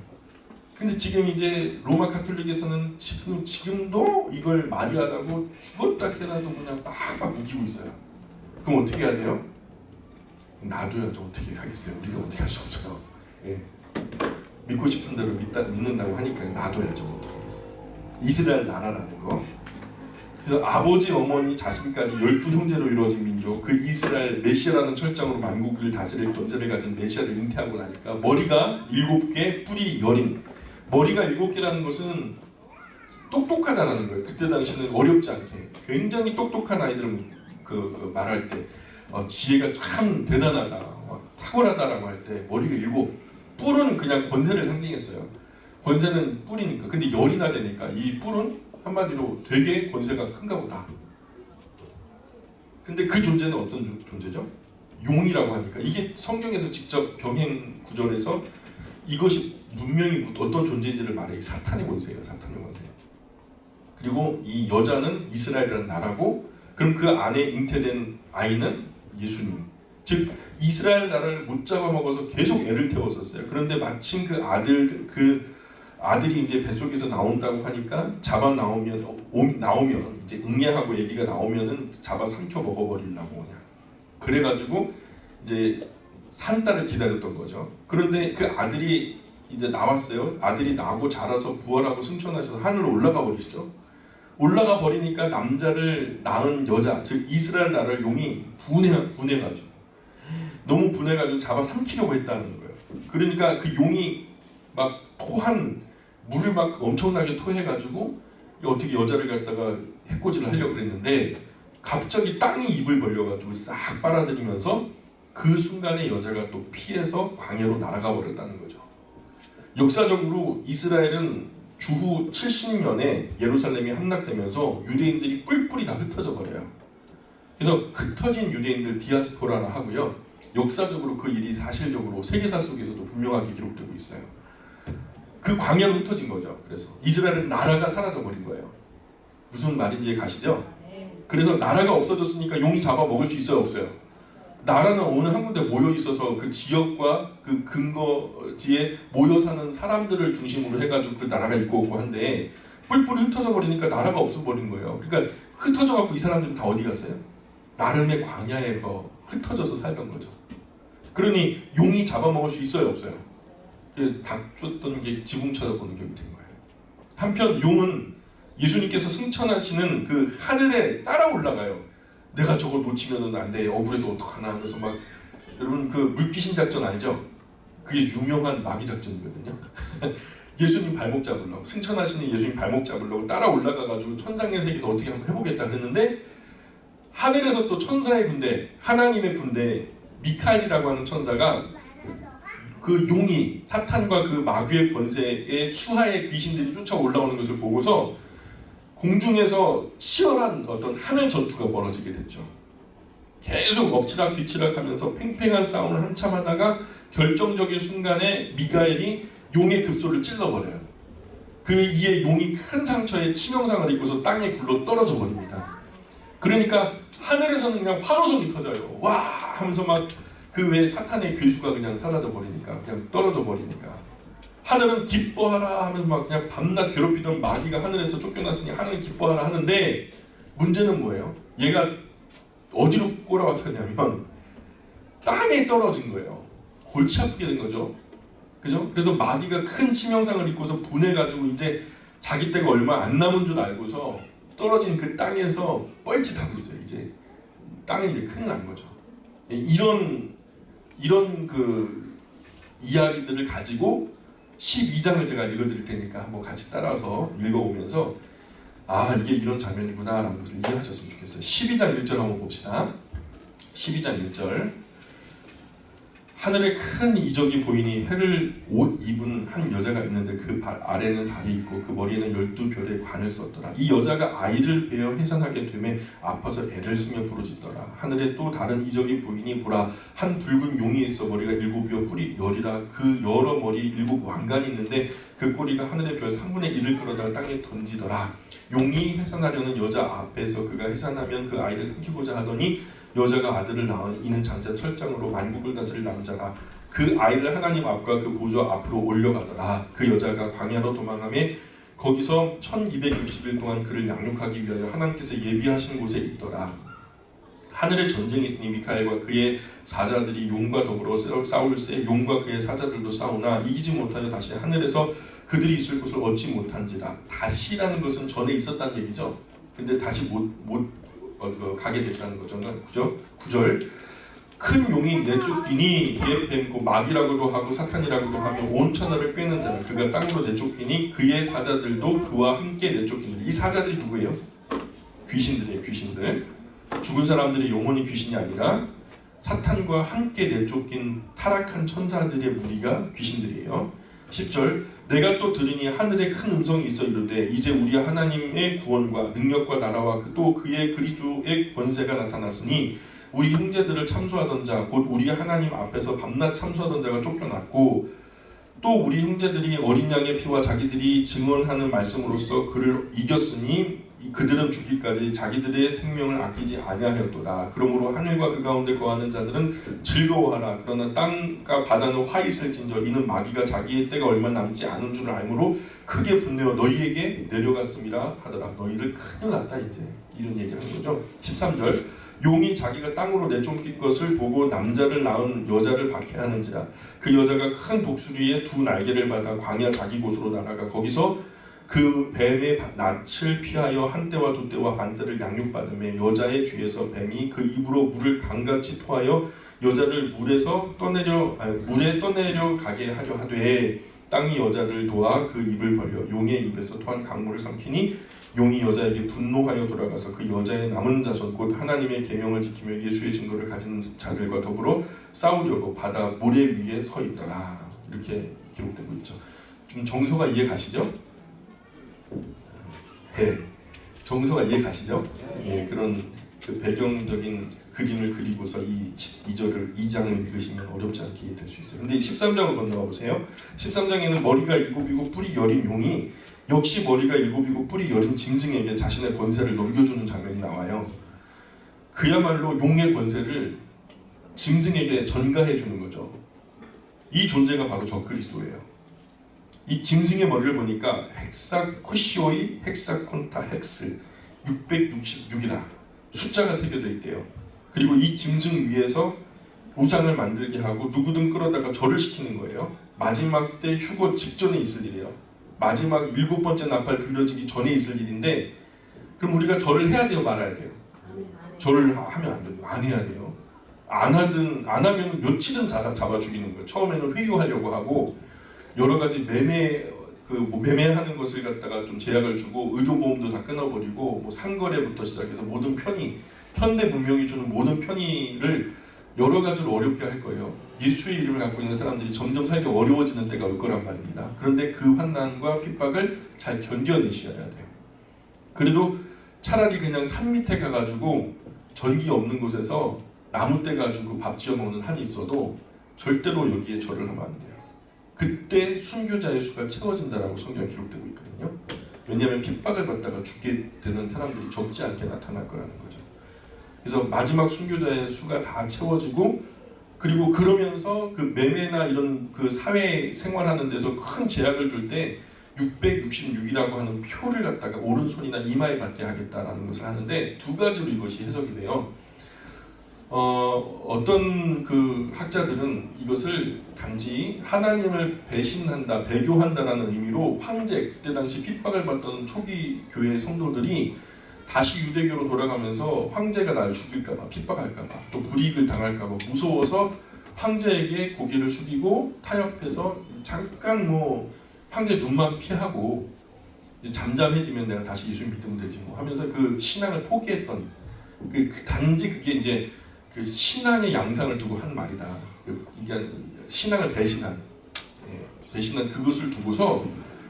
근데 지금 이제 로마 카톨릭에서는 지금도 이걸 마리아라고 죽었다 깨나도 그냥 빡빡 우기고 있어요. 그럼 어떻게 해야 돼요? 놔둬야죠. 어떻게 하겠어요? 우리가 어떻게 할 수 없어요. 예. 믿고 싶은 대로 믿는다고 하니까 놔둬야죠. 어떻게 하겠어요? 이스라엘 나라라는 거. 그래서 아버지, 어머니, 자신까지 12형제로 이루어진 민족, 그 이스라엘 메시아라는 철장으로 만국을 다스릴 권세를 가진 메시아를 잉태하고 나니까 머리가 7개, 뿔이 10인. 머리가 7개라는 것은 똑똑하다는 거예요. 그때 당시는 어렵지 않게 굉장히 똑똑한 아이들은 말할 때 지혜가 참 대단하다, 탁월하다라고 할 때 머리가 7. 뿔은 그냥 권세를 상징했어요. 권세는 뿔이니까. 근데 10이나 되니까 이 뿔은 한마디로 되게 권세가 큰가 보다. 근데 그 존재는 어떤 존재죠? 용이라고 하니까 이게 성경에서 직접 병행 구절에서 이것이 분명히 어떤 존재인지를 말해. 사탄의 권세예요. 사탄의 권세. 그리고 이 여자는 이스라엘이라는 나라고, 그럼 그 안에 잉태된 아이는 예수님. 즉 이스라엘 나라를 못 잡아먹어서 계속 애를 태웠었어요. 그런데 마침 그 아들이 이제 뱃속에서 나온다고 하니까 나오면 이제 응애하고 얘기가 나오면은 잡아 삼켜 먹어버리려고 그냥. 그래가지고 이제 산 딸을 기다렸던 거죠. 그런데 그 아들이 이제 나왔어요. 아들이 나고 자라서 부활하고 승천하셔서 하늘로 올라가 버리시죠. 올라가 버리니까 남자를 낳은 여자, 즉 이스라엘 나라를 용이 분해가지고 너무 분해가지고 잡아 삼키려고 했다는 거예요. 그러니까 그 용이 막 물을 막 엄청나게 토해가지고 어떻게 여자를 갖다가 해코지를 하려고 그랬는데 갑자기 땅이 입을 벌려가지고 싹 빨아들이면서 그 순간에 여자가 또 피해서 광야로 날아가 버렸다는 거죠. 역사적으로 이스라엘은 주후 70년에 예루살렘이 함락되면서 유대인들이 뿔뿔이 다 흩어져 버려요. 그래서 흩어진 유대인들 디아스포라라 하고요. 역사적으로 그 일이 사실적으로 세계사 속에서도 분명하게 기록되고 있어요. 그 광야로 흩어진 거죠. 그래서 이스라엘은 나라가 사라져 버린 거예요. 무슨 말인지 가시죠? 그래서 나라가 없어졌으니까 용이 잡아 먹을 수 있어요, 없어요? 나라는 어느 한 군데 모여 있어서 그 지역과 그 근거지에 모여 사는 사람들을 중심으로 해가지고 그 나라가 있고 없고 한데 뿔뿔이 흩어져 버리니까 나라가 없어 버린 거예요. 그러니까 흩어져 갖고 이 사람들은 다 어디 갔어요? 나름의 광야에서 흩어져서 살던 거죠. 그러니 용이 잡아먹을 수 있어요, 없어요? 닥쳤던 게 지붕 쳐다보는 격이 된 거예요. 한편 용은 예수님께서 승천하시는 그 하늘에 따라 올라가요. 내가 저걸 놓치면은 안 돼. 억울해서 어떡하나 하면서 막 여러분 그 물귀신 작전 알죠? 그게 유명한 마귀 작전이거든요. 예수님 발목 잡으려고 승천하시는 예수님 발목 잡으려고 따라 올라가가지고 천상의 세계에서 어떻게 한번 해보겠다 그랬는데 하늘에서 또 천사의 군대, 하나님의 군대 미카엘이라고 하는 천사가 그 용이 사탄과 그 마귀의 권세의 수하의 귀신들이 쫓아 올라오는 것을 보고서 공중에서 치열한 어떤 하늘 전투가 벌어지게 됐죠. 계속 엎치락 뒤치락 하면서 팽팽한 싸움을 한참 하다가 결정적인 순간에 미카엘이 용의 급소를 찔러버려요. 그 이에 용이 큰 상처에 치명상을 입고서 땅에 굴러 떨어져 버립니다. 그러니까 하늘에서는 그냥 환호성이 터져요. 와 하면서 막 그 외에 사탄의 괴수가 그냥 사라져 버리니까 그냥 떨어져 버리니까 하늘은 기뻐하라 하면서 막 그냥 밤낮 괴롭히던 마귀가 하늘에서 쫓겨났으니 하늘은 기뻐하라 하는데 문제는 뭐예요? 얘가 어디로 꼬라박혔냐면 땅에 떨어진 거예요. 골치 아프게 된 거죠. 그죠? 그래서 마귀가 큰 치명상을 입고서 분해가지고 이제 자기 때가 얼마 안 남은 줄 알고서 떨어진 그 땅에서 뻘짓하고 있어요. 이제 땅이 이제 큰일 난 거죠. 이런 그 이야기들을 가지고 12장을 제가 읽어드릴 테니까 한번 같이 따라서 읽어오면서 아 이게 이런 장면이구나 라는 것을 이해하셨으면 좋겠어요. 12장 1절 한번 봅시다. 12장 1절 하늘에 큰 이적이 보이니 해를 옷 입은 한 여자가 있는데 그 발 아래는 달이 있고 그 머리에는 12별의 관을 썼더라. 이 여자가 아이를 베어 해산하게 되매 아파서 애를 쓰며 부르짖더라. 하늘에 또 다른 이적이 보이니 보라 한 붉은 용이 있어 머리가 7이요 뿔이 10이라. 그 여러 머리 7 왕관이 있는데 그 꼬리가 하늘의 별 3분의 1을 끌어다가 땅에 던지더라. 용이 해산하려는 여자 앞에서 그가 해산하면 그 아이를 삼키고자 하더니 여자가 아들을 낳은 이는 장자 철장으로 만국을 다스릴 남자라. 그 아이를 하나님 앞과 그 보좌 앞으로 올려가더라. 그 여자가 광야로 도망하며 거기서 1260일 동안 그를 양육하기 위하여 하나님께서 예비하신 곳에 있더라. 하늘에 전쟁이 있으니 미카엘과 그의 사자들이 용과 더불어 싸울세 용과 그의 사자들도 싸우나 이기지 못하여 다시 하늘에서 그들이 있을 곳을 얻지 못한지라. 다시라는 것은 전에 있었다는 얘기죠. 근데 다시 못 가게 됐다는 거죠. 9절 큰 용이 내쫓기니 이에 뱀고 마귀라고도 하고 사탄이라고도 하며 온 천하를 꿰는 자라. 그가 땅으로 내쫓기니 그의 사자들도 그와 함께 내쫓기니. 이 사자들이 누구예요? 귀신들이에요. 귀신들. 죽은 사람들의 영혼이 귀신이 아니라 사탄과 함께 내쫓긴 타락한 천사들의 무리가 귀신들이에요. 10절 내가 또 들으니 하늘에 큰 음성이 있어 이르되 이제 우리 하나님의 구원과 능력과 나라와 또 그의 그리스도의 권세가 나타났으니 우리 형제들을 참수하던 자 곧 우리 하나님 앞에서 밤낮 참수하던 자가 쫓겨났고 또 우리 형제들이 어린 양의 피와 자기들이 증언하는 말씀으로써 그를 이겼으니 그들은 죽기까지 자기들의 생명을 아끼지 아니하였도다. 그러므로 하늘과 그 가운데 거하는 자들은 즐거워하라. 그러나 땅과 바다는 화 있을진저 이는 마귀가 자기의 때가 얼마 남지 않은 줄 알므로 크게 분내어 너희에게 내려갔습니다 하더라. 너희들 큰일 났다 이제 이런 얘기하는 거죠. 13절 용이 자기가 땅으로 내쫓길 것을 보고 남자를 낳은 여자를 박해하는지라. 그 여자가 큰 독수리의 두 날개를 받아 광야 자기 곳으로 날아가 거기서 그 뱀의 낯을 피하여 한 때와 두 때와 반 때를 양육받으며 여자의 뒤에서 뱀이 그 입으로 물을 강같이 토하여 여자를 물에 떠내려 가게 하려 하되 땅이 여자를 도와 그 입을 벌려 용의 입에서 토한 강물을 삼키니 용이 여자에게 분노하여 돌아가서 그 여자의 남은 자손 곧 하나님의 계명을 지키며 예수의 증거를 가진 자들과 더불어 싸우려고 바다 모래 위에 서 있더라. 이렇게 기록되고 있죠. 좀 정서가 이해 가시죠? 네, 정서가 이해 가시죠? 예, 그런 그 배경적인 그림을 그리고서 이 2장을 읽으시면 어렵지 않게 이해될 수 있어요. 근데 13장을 건너가 보세요. 13장에는 머리가 7이고 뿔이 10인 용이 역시 머리가 7이고 뿔이 10인 짐승에게 자신의 권세를 넘겨주는 장면이 나와요. 그야말로 용의 권세를 짐승에게 전가해 주는 거죠. 이 존재가 바로 적그리스도예요. 이 짐승의 머리를 보니까 헥사코시오이 헥사콘타 헥스 666이라 숫자가 새겨져 있대요. 그리고 이 짐승 위에서 우상을 만들게 하고 누구든 끌어다가 절을 시키는 거예요. 마지막 때 휴거 직전에 있을 일이에요. 마지막 7번째 나팔 들려지기 전에 있을 일인데, 그럼 우리가 절을 해야 돼요, 말아야 돼요? 절을 하면 안 돼요. 안 해야 돼요. 안 하면 며칠은 잡아 죽이는 거예요. 처음에는 회유하려고 하고 여러 가지 매매하는 것을 갖다가 좀 제약을 주고 의료보험도 다 끊어버리고 뭐 상거래부터 시작해서 모든 편의, 현대 문명이 주는 모든 편의를 여러 가지로 어렵게 할 거예요. 예수의 이름을 갖고 있는 사람들이 점점 살기 어려워지는 때가 올 거란 말입니다. 그런데 그 환난과 핍박을 잘 견뎌내셔야 돼요. 그래도 차라리 그냥 산 밑에 가가지고 전기 없는 곳에서 나무 떼 가지고 밥 지어 먹는 한이 있어도 절대로 여기에 절을 하면 안 돼요. 그때 순교자의 수가 채워진다라고 성경에 기록되고 있거든요. 왜냐하면 핍박을 받다가 죽게 되는 사람들이 적지 않게 나타날 거라는 거죠. 그래서 마지막 순교자의 수가 다 채워지고, 그리고 그러면서 그 매매나 이런 그 사회 생활하는 데서 큰 제약을 줄 때 666이라고 하는 표를 갖다가 오른손이나 이마에 갖게 하겠다라는 것을 하는데, 두 가지로 이것이 해석이 돼요. 어떤 그 학자들은 이것을 단지 하나님을 배신한다, 배교한다라는 의미로 황제, 그때 당시 핍박을 받던 초기 교회 성도들이 다시 유대교로 돌아가면서 황제가 날 죽일까봐, 핍박할까봐, 또 불이익을 당할까봐 무서워서 황제에게 고개를 숙이고 타협해서 잠깐 뭐 황제 눈만 피하고 잠잠해지면 내가 다시 예수 믿으면 되지 뭐 하면서 그 신앙을 포기했던, 단지 그게 이제 그 신앙의 양상을 두고 한 말이다. 그러니까 신앙을 배신한 그것을 두고서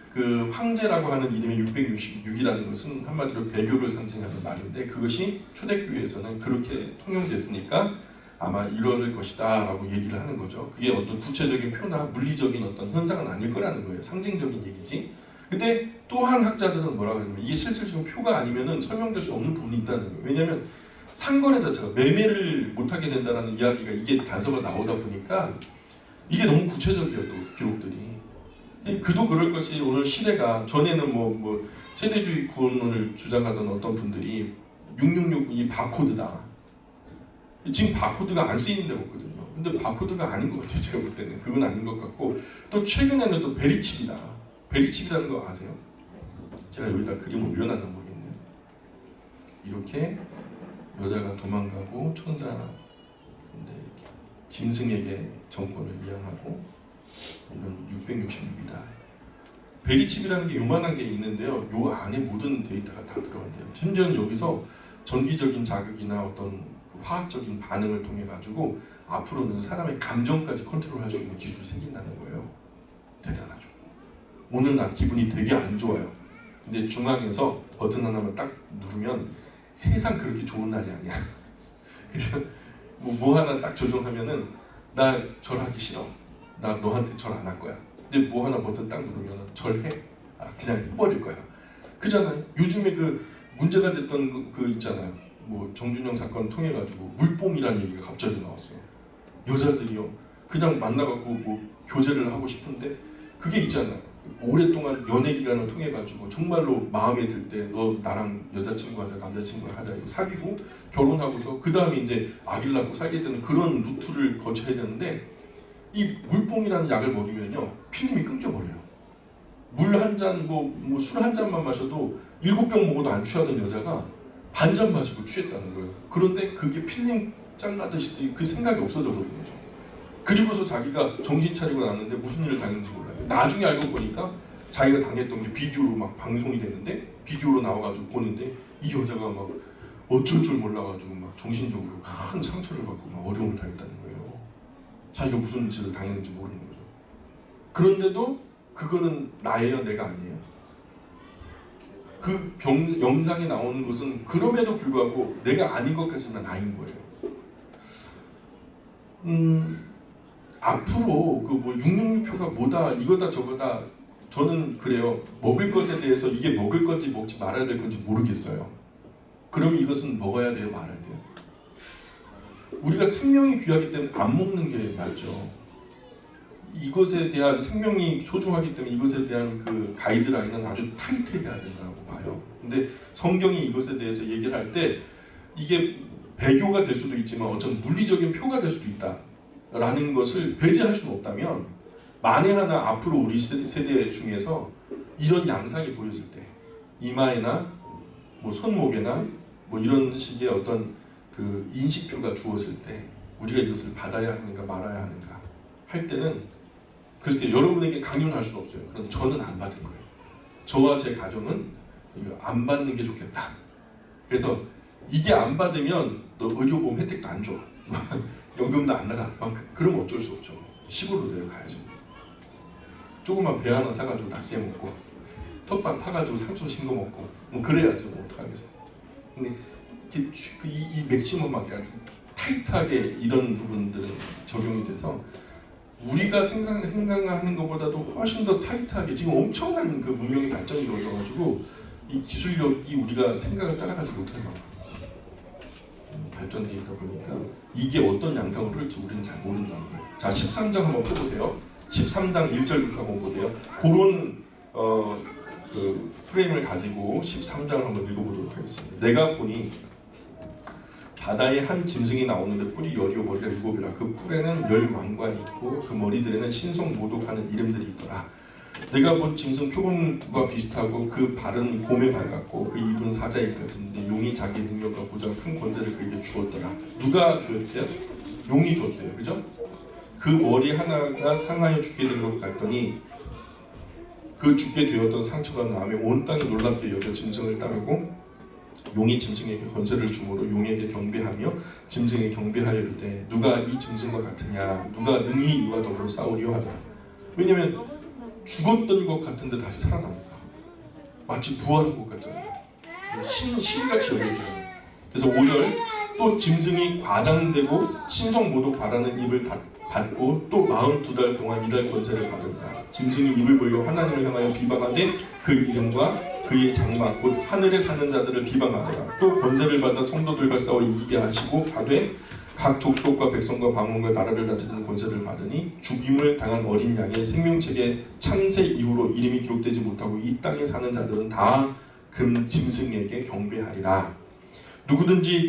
그 황제라고 하는 이름이 666이라는 것은 한마디로 배교를 상징하는 말인데, 그것이 초대교회에서는 그렇게 통용됐으니까 아마 이럴 것이다 라고 얘기를 하는 거죠. 그게 어떤 구체적인 표나 물리적인 어떤 현상은 아닐 거라는 거예요. 상징적인 얘기지. 근데 또한 학자들은 뭐라 그러냐면 이게 실질적인 표가 아니면은 설명될 수 없는 부분이 있다는 거예요. 왜냐하면 상거래 자체가 매매를 못하게 된다는 이야기가 이게 단서가 나오다 보니까 이게 너무 구체적이에요. 또 기록들이. 그도 그럴 것이 오늘 시대가, 전에는 뭐 세대주의 구원론을 주장하던 어떤 분들이 666이 바코드다. 지금 바코드가 안 쓰이는 데가 없거든요. 근데 바코드가 아닌 것 같아요. 제가 볼 때는 그건 아닌 것 같고, 또 최근에는 또 베리칩이다. 베리칩이라는 거 아세요? 제가 여기다 그림을 올려놨나 모르겠네요. 이렇게 여자가 도망가고 천사, 근데 짐승에게 정권을 이양하고 이런 666이다. 베리칩이라는 게 요만한 게 있는데요. 요 안에 모든 데이터가 다 들어간대요. 심지어는 여기서 전기적인 자극이나 어떤 화학적인 반응을 통해 가지고 앞으로는 사람의 감정까지 컨트롤할 수 있는 기술이 생긴다는 거예요. 대단하죠. 오늘 나 기분이 되게 안 좋아요. 근데 중앙에서 버튼 하나만 딱 누르면 세상 그렇게 좋은 날이 아니야. 그래서 뭐 하나 딱 조정하면은 나 절하기 싫어. 나 너한테 절 안 할 거야. 근데 뭐 하나 버튼 딱 누르면은 절해. 그냥 해버릴 거야. 그잖아요. 요즘에 그 문제가 됐던 그 있잖아요. 뭐 정준영 사건 통해 가지고 물뽕이라는 얘기가 갑자기 나왔어요. 여자들이요 그냥 만나갖고 뭐 교제를 하고 싶은데 그게 있잖아요. 오랫동안 연애 기간을 통해 가지고 정말로 마음에 들 때 너 나랑 여자친구 하자, 남자친구 하자 이거 사귀고 결혼하고서 그 다음에 이제 아기를 낳고 살게 되는 그런 루트를 거쳐야 되는데, 이 물뽕이라는 약을 먹이면요 필름이 끊겨버려요. 물 한 잔, 뭐 술 한 잔만 마셔도 7병 먹어도 안 취하던 여자가 반 잔 마시고 취했다는 거예요. 그런데 그게 필름 짱가듯이 그 생각이 없어져 버린 거죠. 그리고서 자기가 정신 차리고 나왔는데 무슨 일을 당했는지 몰라요. 나중에 알고 보니까 자기가 당했던 게 비디오로 막 방송이 됐는데, 비디오로 나와가지고 보는데 이 여자가 막 어쩔 줄 몰라가지고 막 정신적으로 큰 상처를 받고 막 어려움을 당했다는 거예요. 자기가 무슨 짓을 당했는지 모르는 거죠. 그런데도 그거는 나예요, 내가 아니에요. 그 영상에 나오는 것은 그럼에도 불구하고 내가 아닌 것까지는 나인 거예요. 앞으로 그 뭐 666표가 뭐다 이거다 저거다, 저는 그래요. 먹을 것에 대해서 이게 먹을 건지 먹지 말아야 될 건지 모르겠어요. 그럼 이것은 먹어야 돼요, 말아야 돼요? 우리가 생명이 귀하기 때문에 안 먹는 게 맞죠. 이것에 대한 생명이 소중하기 때문에 이것에 대한 그 가이드라인은 아주 타이트해야 된다고 봐요. 근데 성경이 이것에 대해서 얘기를 할 때 이게 배교가 될 수도 있지만 어떤 물리적인 표가 될 수도 있다라는 것을 배제할 수는 없다면, 만에 하나 앞으로 우리 세대 중에서 이런 양상이 보여질 때, 이마에나 뭐 손목에나 뭐 이런 식의 어떤 그 인식표가 주어질 때 우리가 이것을 받아야 하는가 말아야 하는가 할 때는, 글쎄 여러분에게 강요할 수는 없어요. 그런데 저는 안 받을 거예요. 저와 제 가정은 이거 안 받는 게 좋겠다. 그래서 이게 안 받으면 너 의료보험 혜택도 안 줘. 연금도 안 나가. 그러면 어쩔 수 없죠. 시골로 내려가야죠. 조그만 배 하나 사가지고 낚시해 먹고 텃밭 파가지고 상추 심거 먹고 뭐 그래야죠. 뭐 어떡하겠어. 근데 이 맥시멈하게 아주 타이트하게 이런 부분들은 적용이 돼서 우리가 생각하는 것보다도 훨씬 더 타이트하게 지금 엄청난 그 문명의 발전이 이루어져가지고 이 기술력이 우리가 생각을 따라가지 못할 만큼 발전되어 있다 보니까 이게 어떤 양상으로 흘지 우리는 잘 모른다는 거예요. 자, 13장 한번 펴보세요. 13장 1절부터 한번 보세요. 그런 그 프레임을 가지고 13장을 한번 읽어보도록 하겠습니다. 내가 보니 바다에 한 짐승이 나오는데 뿔이 10이요 머리가 7이라. 그 뿔에는 10왕관이 있고 그 머리들에는 신성모독하는 이름들이 있더라. 내가 본 짐승 표범과 비슷하고 그 발은 곰의 발 같고 그 입은 사자입 같은데 용이 자기 능력과 보장 큰 권세를 그에게 주었더라. 누가 주었대요? 용이 주었대요. 그죠? 그 머리 하나가 상하여 죽게 된 것 같더니 그 죽게 되었던 상처가 나며 온 땅이 놀랍게 여겨 짐승을 따르고 용이 짐승에게 권세를 주므로 용에게 경배하며 짐승에 경배하여 이르되 누가 이 짐승과 같으냐, 누가 능히 이와 더불어 싸우리요 하더라. 왜냐하면 죽었던 것 같은데 다시 살아나니까 마치 부활한 것 같잖아요. 신같이 여겨져요. 그래서 5절 또 짐승이 과장되고 신성모독 바라는 입을 받고 또 42달 동안 일할 권세를 받은다. 짐승이 입을 벌려 하나님을 향하여 비방하되 그 이름과 그의 장막 곧 하늘에 사는 자들을 비방하더라. 또 권세를 받아 성도들과 싸워 이기게 하시고 하되 각 족속과 백성과 방언과 나라를 다스리는 권세를 받으니 죽임을 당한 어린 양의 생명책의 창세 이후로 이름이 기록되지 못하고 이 땅에 사는 자들은 다 금 짐승에게 경배하리라. 누구든지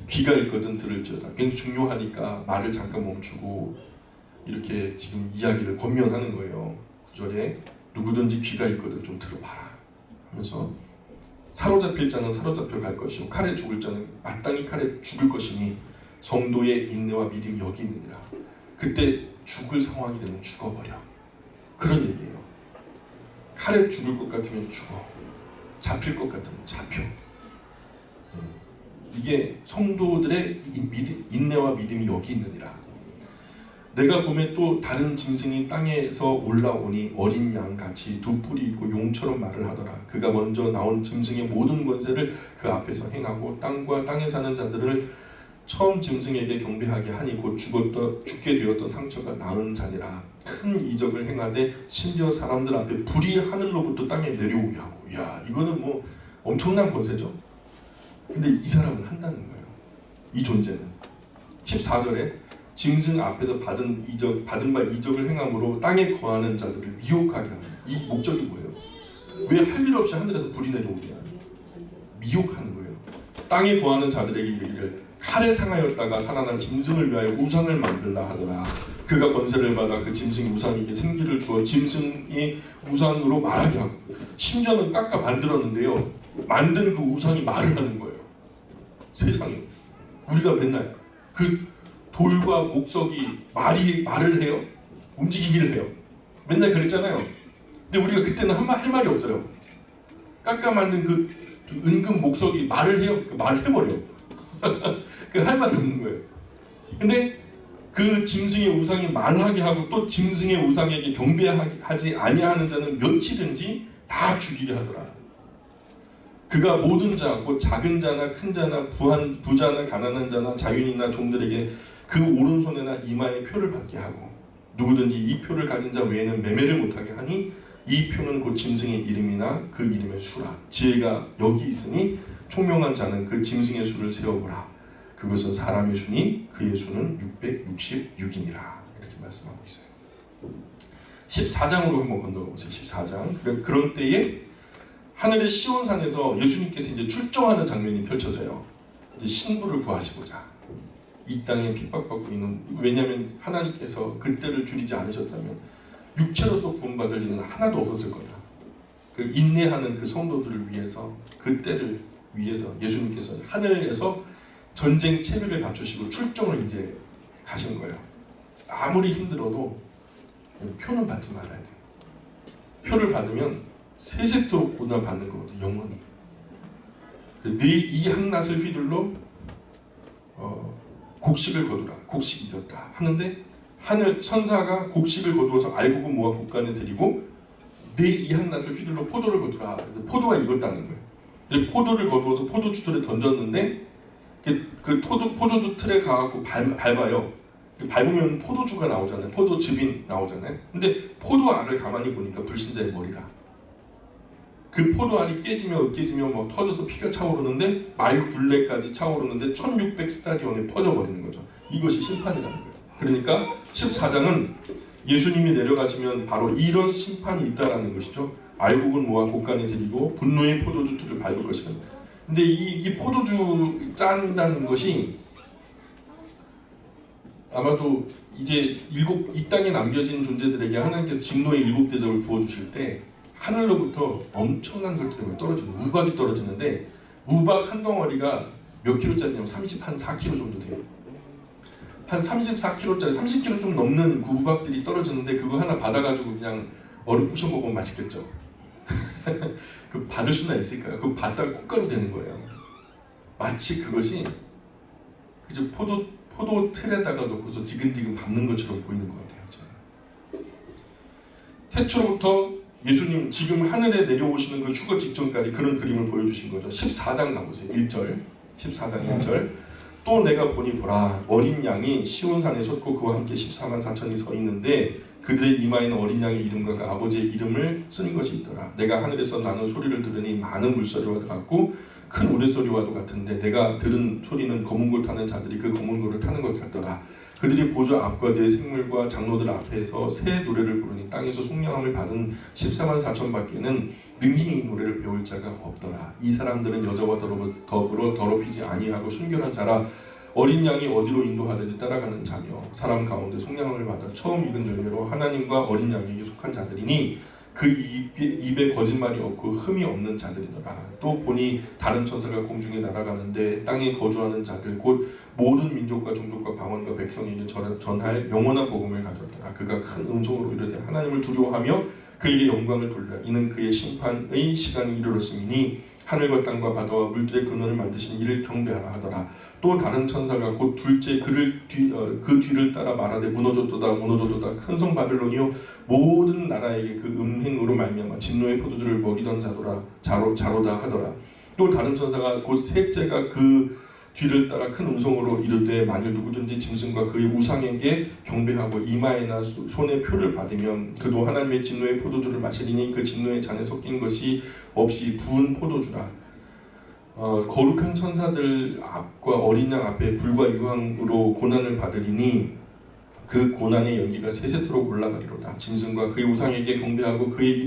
귀가 있거든 들을지어다. 굉장히 중요하니까 말을 잠깐 멈추고 이렇게 지금 이야기를 권면하는 거예요. 9절에 누구든지 귀가 있거든 좀 들어봐라 하면서 사로잡힐 자는 사로잡혀 갈 것이요 칼에 죽을 자는 마땅히 칼에 죽을 것이니 성도의 인내와 믿음이 여기 있느니라. 그때 죽을 상황이 되면 죽어버려. 그런 얘기예요. 칼에 죽을 것 같으면 죽어. 잡힐 것 같으면 잡혀. 이게 성도들의 인내와 믿음이 여기 있느니라. 내가 보면 또 다른 짐승이 땅에서 올라오니 어린 양같이 두 뿔이 있고 용처럼 말을 하더라. 그가 먼저 나온 짐승의 모든 권세를 그 앞에서 행하고 땅과 땅에 사는 자들을 처음 짐승에게 경배하게 하니 곧 죽게 되었던 상처가 나은 자니라. 큰 이적을 행하되 심지어 사람들 앞에 불이 하늘로부터 땅에 내려오게 하고. 이야, 이거는 뭐 엄청난 권세죠. 근데 이 사람은 한다는 거예요. 이 존재는 14절에 짐승 앞에서 받은 바 이적을 행함으로 땅에 거하는 자들을 미혹하게 하는 이 목적이 뭐예요? 왜 할 일 없이 하늘에서 불이 내려오냐? 미혹하는 거예요. 땅에 거하는 자들에게 이르기를 칼에 상하였다가 살아난 짐승을 위하여 우상을 만들라 하더라. 그가 권세를 받아 그 짐승이 우상에게 생기를 주어 짐승이 우상으로 말하게 하고, 심지어는 깎아 만들었는데요, 만든 그 우상이 말을 하는 거예요. 세상에 우리가 맨날 그 돌과 목석이 말을 해요? 움직이기를 해요. 맨날 그랬잖아요. 근데 우리가 그때는 할 말이 없어요. 깎아 만든 그 은근 목석이 말을 해요? 말을 해버려. 그 할 말이 없는 거예요. 근데 그 짐승의 우상이 말하게 하고 또 짐승의 우상에게 경배하지 아니하는 자는 몇이든지 다 죽이게 하더라. 그가 모든 자, 곧 작은 자나 큰 자나 부자나 가난한 자나 자유인이나 종들에게 그 오른손에나 이마에 표를 받게 하고 누구든지 이 표를 가진 자 외에는 매매를 못하게 하니 이 표는 곧 짐승의 이름이나 그 이름의 수라. 지혜가 여기 있으니 총명한 자는 그 짐승의 수를 세어보라. 그것은 사람의 수니 그의 수는 666이니라 이렇게 말씀하고 있어요. 14장으로 한번 건너가 보세요. 14장. 그런 때에 하늘의 시온산에서 예수님께서 이제 출정하는 장면이 펼쳐져요. 이제 신부를 구하시고자 이 땅에 핍박받고 있는, 왜냐하면 하나님께서 그때를 줄이지 않으셨다면 육체로서 구원받을 일은 하나도 없었을 거다. 그 인내하는 그 성도들을 위해서, 그때를 위해서 예수님께서 하늘에서 전쟁 체비를 갖추시고 출정을 이제 가신 거예요. 아무리 힘들어도 표는 받지 말아야 돼요. 표를 받으면 세세토록 고난 받는 거거든요. 영원히. 네 이 한낱을 휘둘러 곡식을 거두라. 곡식이 되었다 하는데 하늘 천사가 곡식을 거두어서 알곡을 모아 곡간에 드리고 네 이 한낱을 휘둘러 포도를 거두라. 포도가 익었다는 거예요. 포도를 거두어서 포도주틀에 던졌는데 그 포도주 틀에 가갖고 밟아요. 밟으면 포도주가 나오잖아요. 포도즙이 나오잖아요. 근데 포도알을 가만히 보니까 불신자의 머리라. 그 포도알이 깨지며 막 터져서 피가 차오르는데 말 굴레까지 차오르는데 1600 스타디온에 퍼져버리는 거죠. 이것이 심판이라는 거예요. 그러니까 14장은 예수님이 내려가시면 바로 이런 심판이 있다라는 것이죠. 알곡을 모아 곡간에 드리고 분노의 포도주틀을 밟을 것이다. 근데 이 포도주 짠다는 것이 아마도 이제 이 땅에 남겨진 존재들에게 하나님께서 진노의 7대접을 부어주실 때 하늘로부터 엄청난 것들이 떨어지고 우박이 떨어지는데 우박 한 덩어리가 몇 킬로짜리냐면 34kg 정도 돼요. 한 34kg짜리 30kg 좀 넘는 그 우박들이 떨어지는데 그거 하나 받아가지고 그냥 얼음 부셔 먹으면 맛있겠죠. 그 받을 수나 있을까요? 그거 받다가 콩가루 되는 거예요. 마치 그것이 그저 포도 틀에다가 놓고서 지근지근 밟는 것처럼 보이는 것 같아요. 저는. 태초로부터 예수님 지금 하늘에 내려오시는 그 휴거 직전까지 그런 그림을 보여주신 거죠. 14장 가보세요. 1절 14장 1절 또 내가 보니 보라 어린 양이 시온산에 섰고 그와 함께 14만 4천이 서 있는데 그들의 이마에는 어린 양의 이름과 그 아버지의 이름을 쓴 것이 있더라. 내가 하늘에서 나는 소리를 들으니 많은 물소리와 같고 큰 우레소리와도 같은데 내가 들은 소리는 검은 걸 타는 자들이 그 검은 걸을 타는 것 같더라. 그들이 보좌 앞과 내 생물과 장로들 앞에서 새 노래를 부르니 땅에서 속량함을 받은 14만 4천 밖에는 능히 이 노래를 배울 자가 없더라. 이 사람들은 여자와 더불어 더럽히지 아니하고 순결한 자라. 어린 양이 어디로 인도하든지 따라가는 자며 사람 가운데 속량함을 받아 처음 익은 열매로 하나님과 어린 양에게 속한 자들이니 그 입에 거짓말이 없고 흠이 없는 자들이더라. 또 보니 다른 천사가 공중에 날아가는데 땅에 거주하는 자들 곧 모든 민족과 종족과 방언과 백성에게 전할 영원한 복음을 가졌더라. 그가 큰 음성으로 이르되 하나님을 두려워하며 그에게 영광을 돌리라. 이는 그의 심판의 시간이 이르렀음이니 하늘과 땅과 바다와 물들의 근원을 만드신 이를 경배하라 하더라. 또 다른 천사가 곧 둘째 그 뒤를 따라 말하되 무너졌도다 큰 성 바벨론이요 모든 나라에게 그 음행으로 말미암아 진노의 포도주를 먹이던 자로다 하더라. 또 다른 천사가 곧 셋째가 그 뒤를 따라 큰 음성으로 이르되 만일 누구든지 짐승과 그의 우상에게 경배하고 이마에나 손에 표를 받으면 그도 하나님의 진노의 포도주를 마시리니 그 진노의 잔에 섞인 것이 없이 부은 포도주라. 거룩한 천사들 앞과 어린 양 앞에 불과 유황으로 고난을 받으리니 그 고난의 연기가 세세토록 올라가리로다. 짐승과 그의 우상에게 경배하고 그의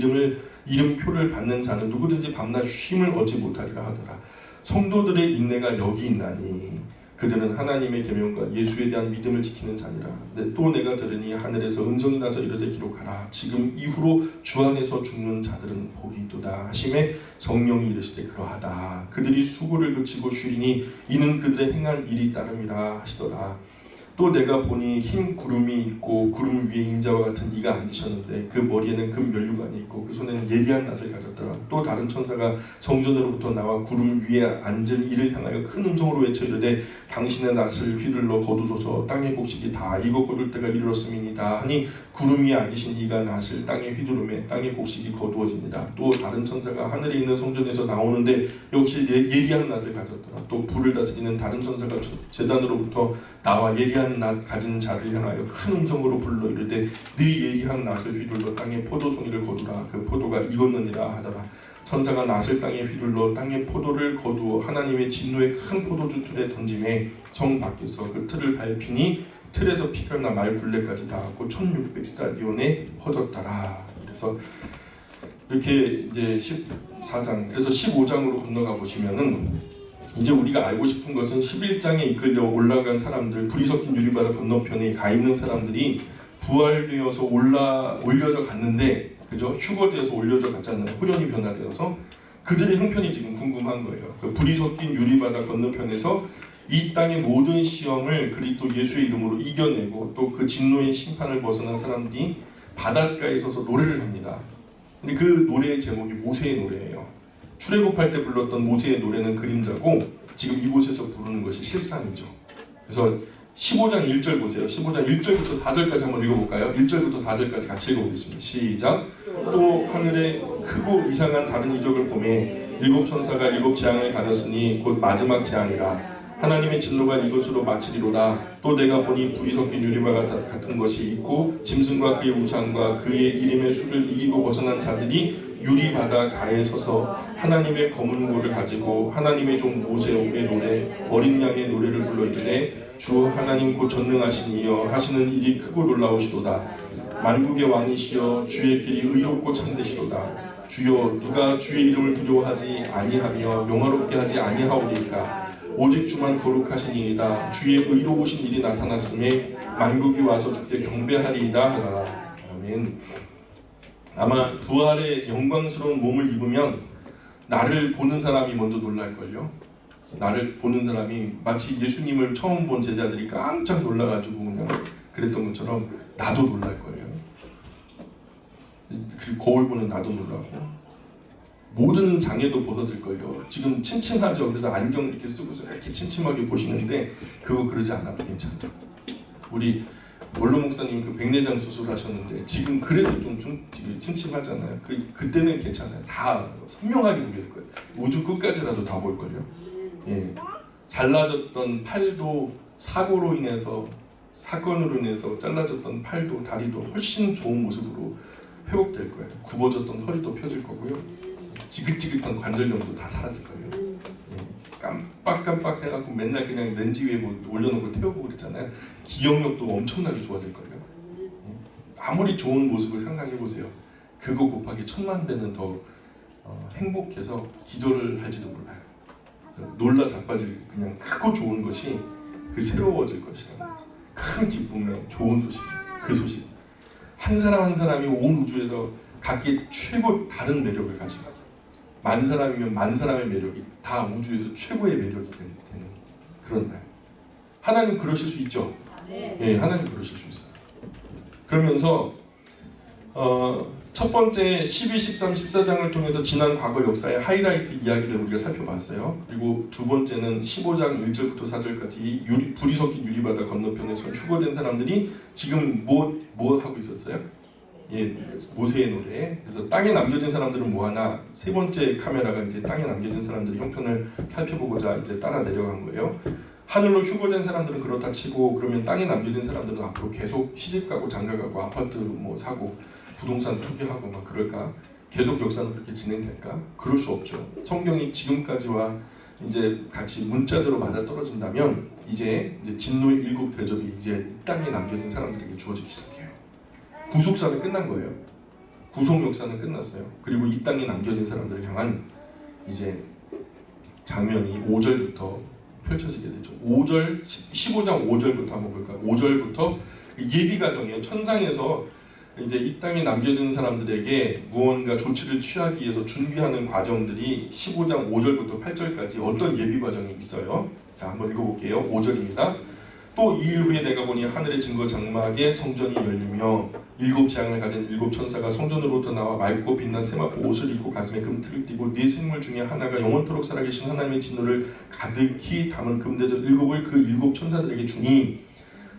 이름표를 받는 자는 누구든지 밤낮 쉼을 얻지 못하리라 하더라. 성도들의 인내가 여기 있나니 그들은 하나님의 계명과 예수에 대한 믿음을 지키는 자니라. 또 내가 들으니 하늘에서 음성이 나서 이르되 기록하라. 지금 이후로 주 안에서 죽는 자들은 복이 있도다 하심에 성령이 이르시되 그러하다. 그들이 수고를 그치고 쉬리니 이는 그들의 행한 일이 따름이라 하시더라. 또 내가 보니 흰 구름이 있고 구름 위에 인자와 같은 이가 앉으셨는데 그 머리에는 금 면류관이 있고 그 손에는 예리한 낫을 가졌더라. 또 다른 천사가 성전으로부터 나와 구름 위에 앉은 이를 향하여 큰 음성으로 외쳐 이르되 당신의 낫을 휘둘러 거두소서. 땅의 곡식이 다 익어 거둘 때가 이르렀음이니이다 하니 구름 위에 앉으신 이가 낫을 땅에 휘두르매 땅의 곡식이 거두어지니라. 또 다른 천사가 하늘에 있는 성전에서 나오는데 역시 예리한 낫을 가졌더라. 또 불을 다스리는 다른 천사가 제단으로부터 나와 예리한 낫 가진 자를 향하여 큰 음성으로 불러 이르되 네 예리한 낫을 휘둘러 땅에 포도송이를 거두라. 그 포도가 익었느니라 하더라. 천사가 낫을 땅에 휘둘러 땅의 포도를 거두어 하나님의 진노의 큰 포도주 틀에 던짐에 성 밖에서 그 틀을 밟히니 틀에서 피가 나 말 굴레까지 닿았고 1600스타디온에 퍼졌더라. 그래서 이렇게 이제 14장, 그래서 15장으로 건너가 보시면은 이제 우리가 알고 싶은 것은 11장에 이끌려 올라간 사람들, 불이 섞인 유리바다 건너편에 가 있는 사람들이 부활되어서 올려져 갔는데, 그죠? 휴거되어서 올려져 갔잖아요. 호련히 변화되어서 그들의 형편이 지금 궁금한 거예요. 그 불이 섞인 유리바다 건너편에서 이 땅의 모든 시험을 그리스도 예수의 이름으로 이겨내고 또 그 진노의 심판을 벗어난 사람들이 바닷가에 서서 노래를 합니다. 근데 그 노래의 제목이 모세의 노래예요. 출애굽할 때 불렀던 모세의 노래는 그림자고 지금 이곳에서 부르는 것이 실상이죠. 그래서 15장 1절 보세요. 15장 1절부터 4절까지 한번 읽어볼까요? 1절부터 4절까지 같이 읽어보겠습니다. 시작. 또 하늘에 크고 이상한 다른 이적을 보매 일곱 천사가 일곱 재앙을 가졌으니 곧 마지막 재앙이라. 하나님의 진노가 이것으로 마치리로다. 또 내가 보니 불이 섞인 유리바 같은 것이 있고 짐승과 그의 우상과 그의 이름의 수를 이기고 벗어난 자들이 유리바다 가에 서서 하나님의 검은 고를 가지고 하나님의 종 모세의 노래 어린 양의 노래를 불러 이르되 주 하나님 곧 전능하신 이여 하시는 일이 크고 놀라우시도다. 만국의 왕이시여 주의 길이 의롭고 참되시도다. 주여 누가 주의 이름을 두려워하지 아니하며 영화롭게 하지 아니하오리까. 오직 주만 거룩하시니이다. 주의 의로우신 일이 나타났음에 만국이 와서 주께 경배하리이다 하라. 아멘. 아마 부활의 영광스러운 몸을 입으면 나를 보는 사람이 먼저 놀랄걸요. 나를 보는 사람이 마치 예수님을 처음 본 제자들이 깜짝 놀라가지고 그냥 그랬던 것처럼 나도 놀랄걸요. 그리고 거울 보는 나도 놀라고 모든 장애도 벗어질걸요. 지금 침침하죠. 그래서 안경 이렇게 쓰고서 이렇게 침침하게 보시는데 그거 그러지 않아도 괜찮아요. 우리 원로 목사님 그 백내장 수술하셨는데 지금 그래도 좀 침침하잖아요. 그때는 괜찮아요. 다 선명하게 보일 거예요. 우주 끝까지라도 다 보일걸요. 예. 잘라졌던 팔도 사고로 인해서 사건으로 인해서 잘라졌던 팔도 다리도 훨씬 좋은 모습으로 회복될 거예요. 굽어졌던 허리도 펴질 거고요. 지긋지긋한 관절염도 다 사라질 거예요. 예. 깜빡깜빡 해갖고 맨날 그냥 렌즈 위에 올려놓고 태우고 그랬잖아요. 기억력도 엄청나게 좋아질 거예요. 예. 아무리 좋은 모습을 상상해 보세요. 그거 곱하기 1000만 배는 더 행복해서 기절을 할지도 몰라요. 놀라 자빠질 그냥 크고 좋은 것이 그 새로워질 것이라는 거죠. 큰 기쁨의 좋은 소식, 그 소식. 한 사람 한 사람이 온 우주에서 각기 최고 다른 매력을 가지고 만 사람이면 만 사람의 매력이 다 우주에서 최고의 매력이 되는 그런 날. 하나님 그러실 수 있죠. 예, 하나님 그러실 수 있어요. 그러면서 첫 번째 12, 13, 14장을 통해서 지난 과거 역사의 하이라이트 이야기를 우리가 살펴봤어요. 그리고 두 번째는 15장 1절부터 4절까지 불이 섞인 유리바다 건너편에서 휴거된 사람들이 지금 뭐 하고 있었어요? 예, 모세의 노래. 그래서 땅에 남겨진 사람들은 뭐하나? 세 번째 카메라가 이제 땅에 남겨진 사람들의 형편을 살펴보고자 이제 따라 내려간 거예요. 하늘로 휴거된 사람들은 그렇다 치고 그러면 땅에 남겨진 사람들은 앞으로 계속 시집가고 장가가고 아파트 뭐 사고 부동산 투기하고 막 그럴까? 계속 역사는 그렇게 진행될까? 그럴 수 없죠. 성경이 지금까지와 이제 같이 문자대로 맞아 떨어진다면 이제 진노의 일곱 대접이 이제 땅에 남겨진 사람들에게 주어지기 시작해요. 구속사는 끝난 거예요. 구속 역사는 끝났어요. 그리고 이 땅에 남겨진 사람들을 향한 이제 장면이 5절부터 펼쳐지게 되죠. 5절, 15장 5절부터 한번 볼까요? 5절부터 예비 과정이에요. 천상에서 이제 이 땅에 남겨진 사람들에게 무언가 조치를 취하기 위해서 준비하는 과정들이 15장 5절부터 8절까지 어떤 예비 과정이 있어요. 자, 한번 읽어볼게요. 5절입니다. 또 2일 후에 내가 보니 하늘의 증거 장막에 성전이 열리며 일곱 재앙을 가진 일곱 천사가 성전으로부터 나와 맑고 빛난 세마포 옷을 입고 가슴에 금틀을 띠고 네 생물 중에 하나가 영원토록 살아계신 하나님의 진노를 가득히 담은 금대접 일곱을 그 일곱 천사들에게 주니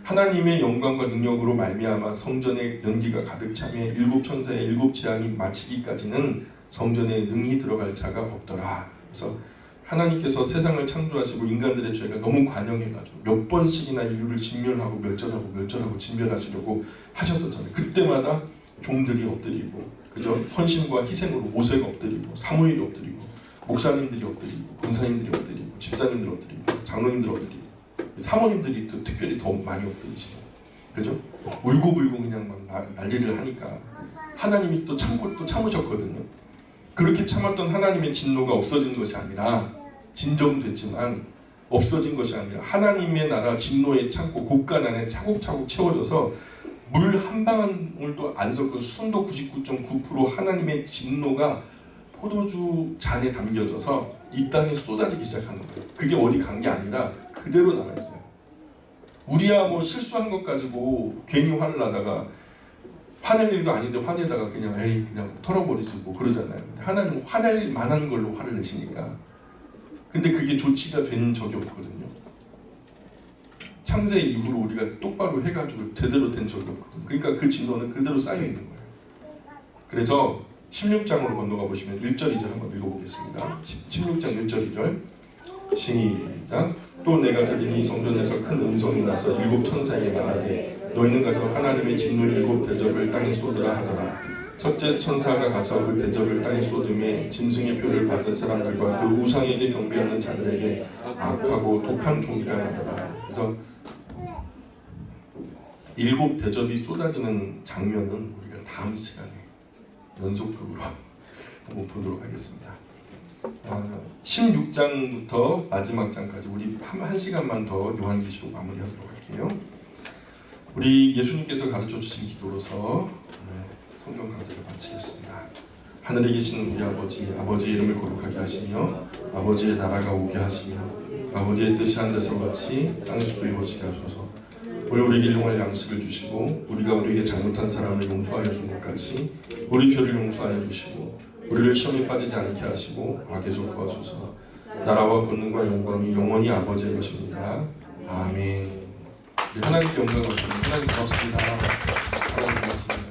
하나님의 영광과 능력으로 말미암아 성전에 연기가 가득 차며 일곱 천사의 일곱 재앙이 마치기까지는 성전에 능히 들어갈 자가 없더라. 그래서 하나님께서 세상을 창조하시고 인간들의 죄가 너무 관영해가지고 몇 번씩이나 인류를 진멸하고 멸절하고 진멸하시려고 하셨었잖아요. 그때마다 종들이 엎드리고, 그죠? 헌신과 희생으로 모세가 엎드리고, 사무엘이 엎드리고, 목사님들이 엎드리고, 권사님들이 엎드리고, 집사님들이 엎드리고, 장로님들이 엎드리고, 사모님들이 또 특별히 더 많이 엎드리시고, 그죠? 울고불고 그냥 막 난리를 하니까 하나님이 또 참고 또 참으셨거든요. 그렇게 참았던 하나님의 진노가 없어진 것이 아니라, 진정됐지만 없어진 것이 아니라 하나님의 나라 진노의 창고 곳간 안에 차곡차곡 채워져서 물 한 방울도 안 섞고 순도 99.9% 하나님의 진노가 포도주 잔에 담겨져서 이 땅에 쏟아지기 시작하는 거예요. 그게 어디 간 게 아니라 그대로 남아있어요. 우리야 뭐 실수한 것 가지고 괜히 화를 나다가, 화낼 일도 아닌데 화내다가 그냥 에이 그냥 털어버리지 뭐 그러잖아요. 근데 하나님은 화낼 만한 걸로 화를 내시니까. 근데 그게 조치가 된 적이 없거든요. 창세 이후로 우리가 똑바로 해가지고 제대로 된 적이 없거든요. 그러니까 그 진노는 그대로 쌓여있는 거예요. 그래서 16장으로 건너가 보시면 1절 2절 한번 읽어보겠습니다. 16장 1절 2절 시작. 또 내가 들으니 성전에서 큰 음성이 나서 일곱 천사에게 말하되 너희는 가서 하나님의 진노 일곱 대접을 땅에 쏟으라 하더라. 첫째 천사가 가서 그 대접을 땅에 쏟음에 짐승의 표를 받은 사람들과 그 우상에게 경배하는 자들에게 악하고 독한 종기가 나더라. 그래서 일곱 대접이 쏟아지는 장면은 우리가 다음 시간에 연속극으로 한번 보도록 하겠습니다. 16장부터 마지막 장까지 우리 한 시간만 더 요한계시록 마무리하도록 할게요. 우리 예수님께서 가르쳐 주신 기도로서 성경 강좌를 마치겠습니다. 하늘에 계신 우리 아버지, 아버지의 이름을 거룩하게 하시며 아버지의 나라가 오게 하시며 아버지의 뜻이 하늘에서 같이 땅에서도 이루어지게 하소서. 오늘 우리에게 일용할 양식을 주시고 우리가 우리에게 잘못한 사람을 용서하여 준 것 같이 우리 죄를 용서하여 주시고 우리를 시험에 빠지지 않게 하시고 악에서 구하소서. 나라와 권능과 영광이 영원히 아버지의 것입니다. 아멘. 하나님께 영광을 드립니다. 하나님 고맙습니다. 하나님 고맙습니다.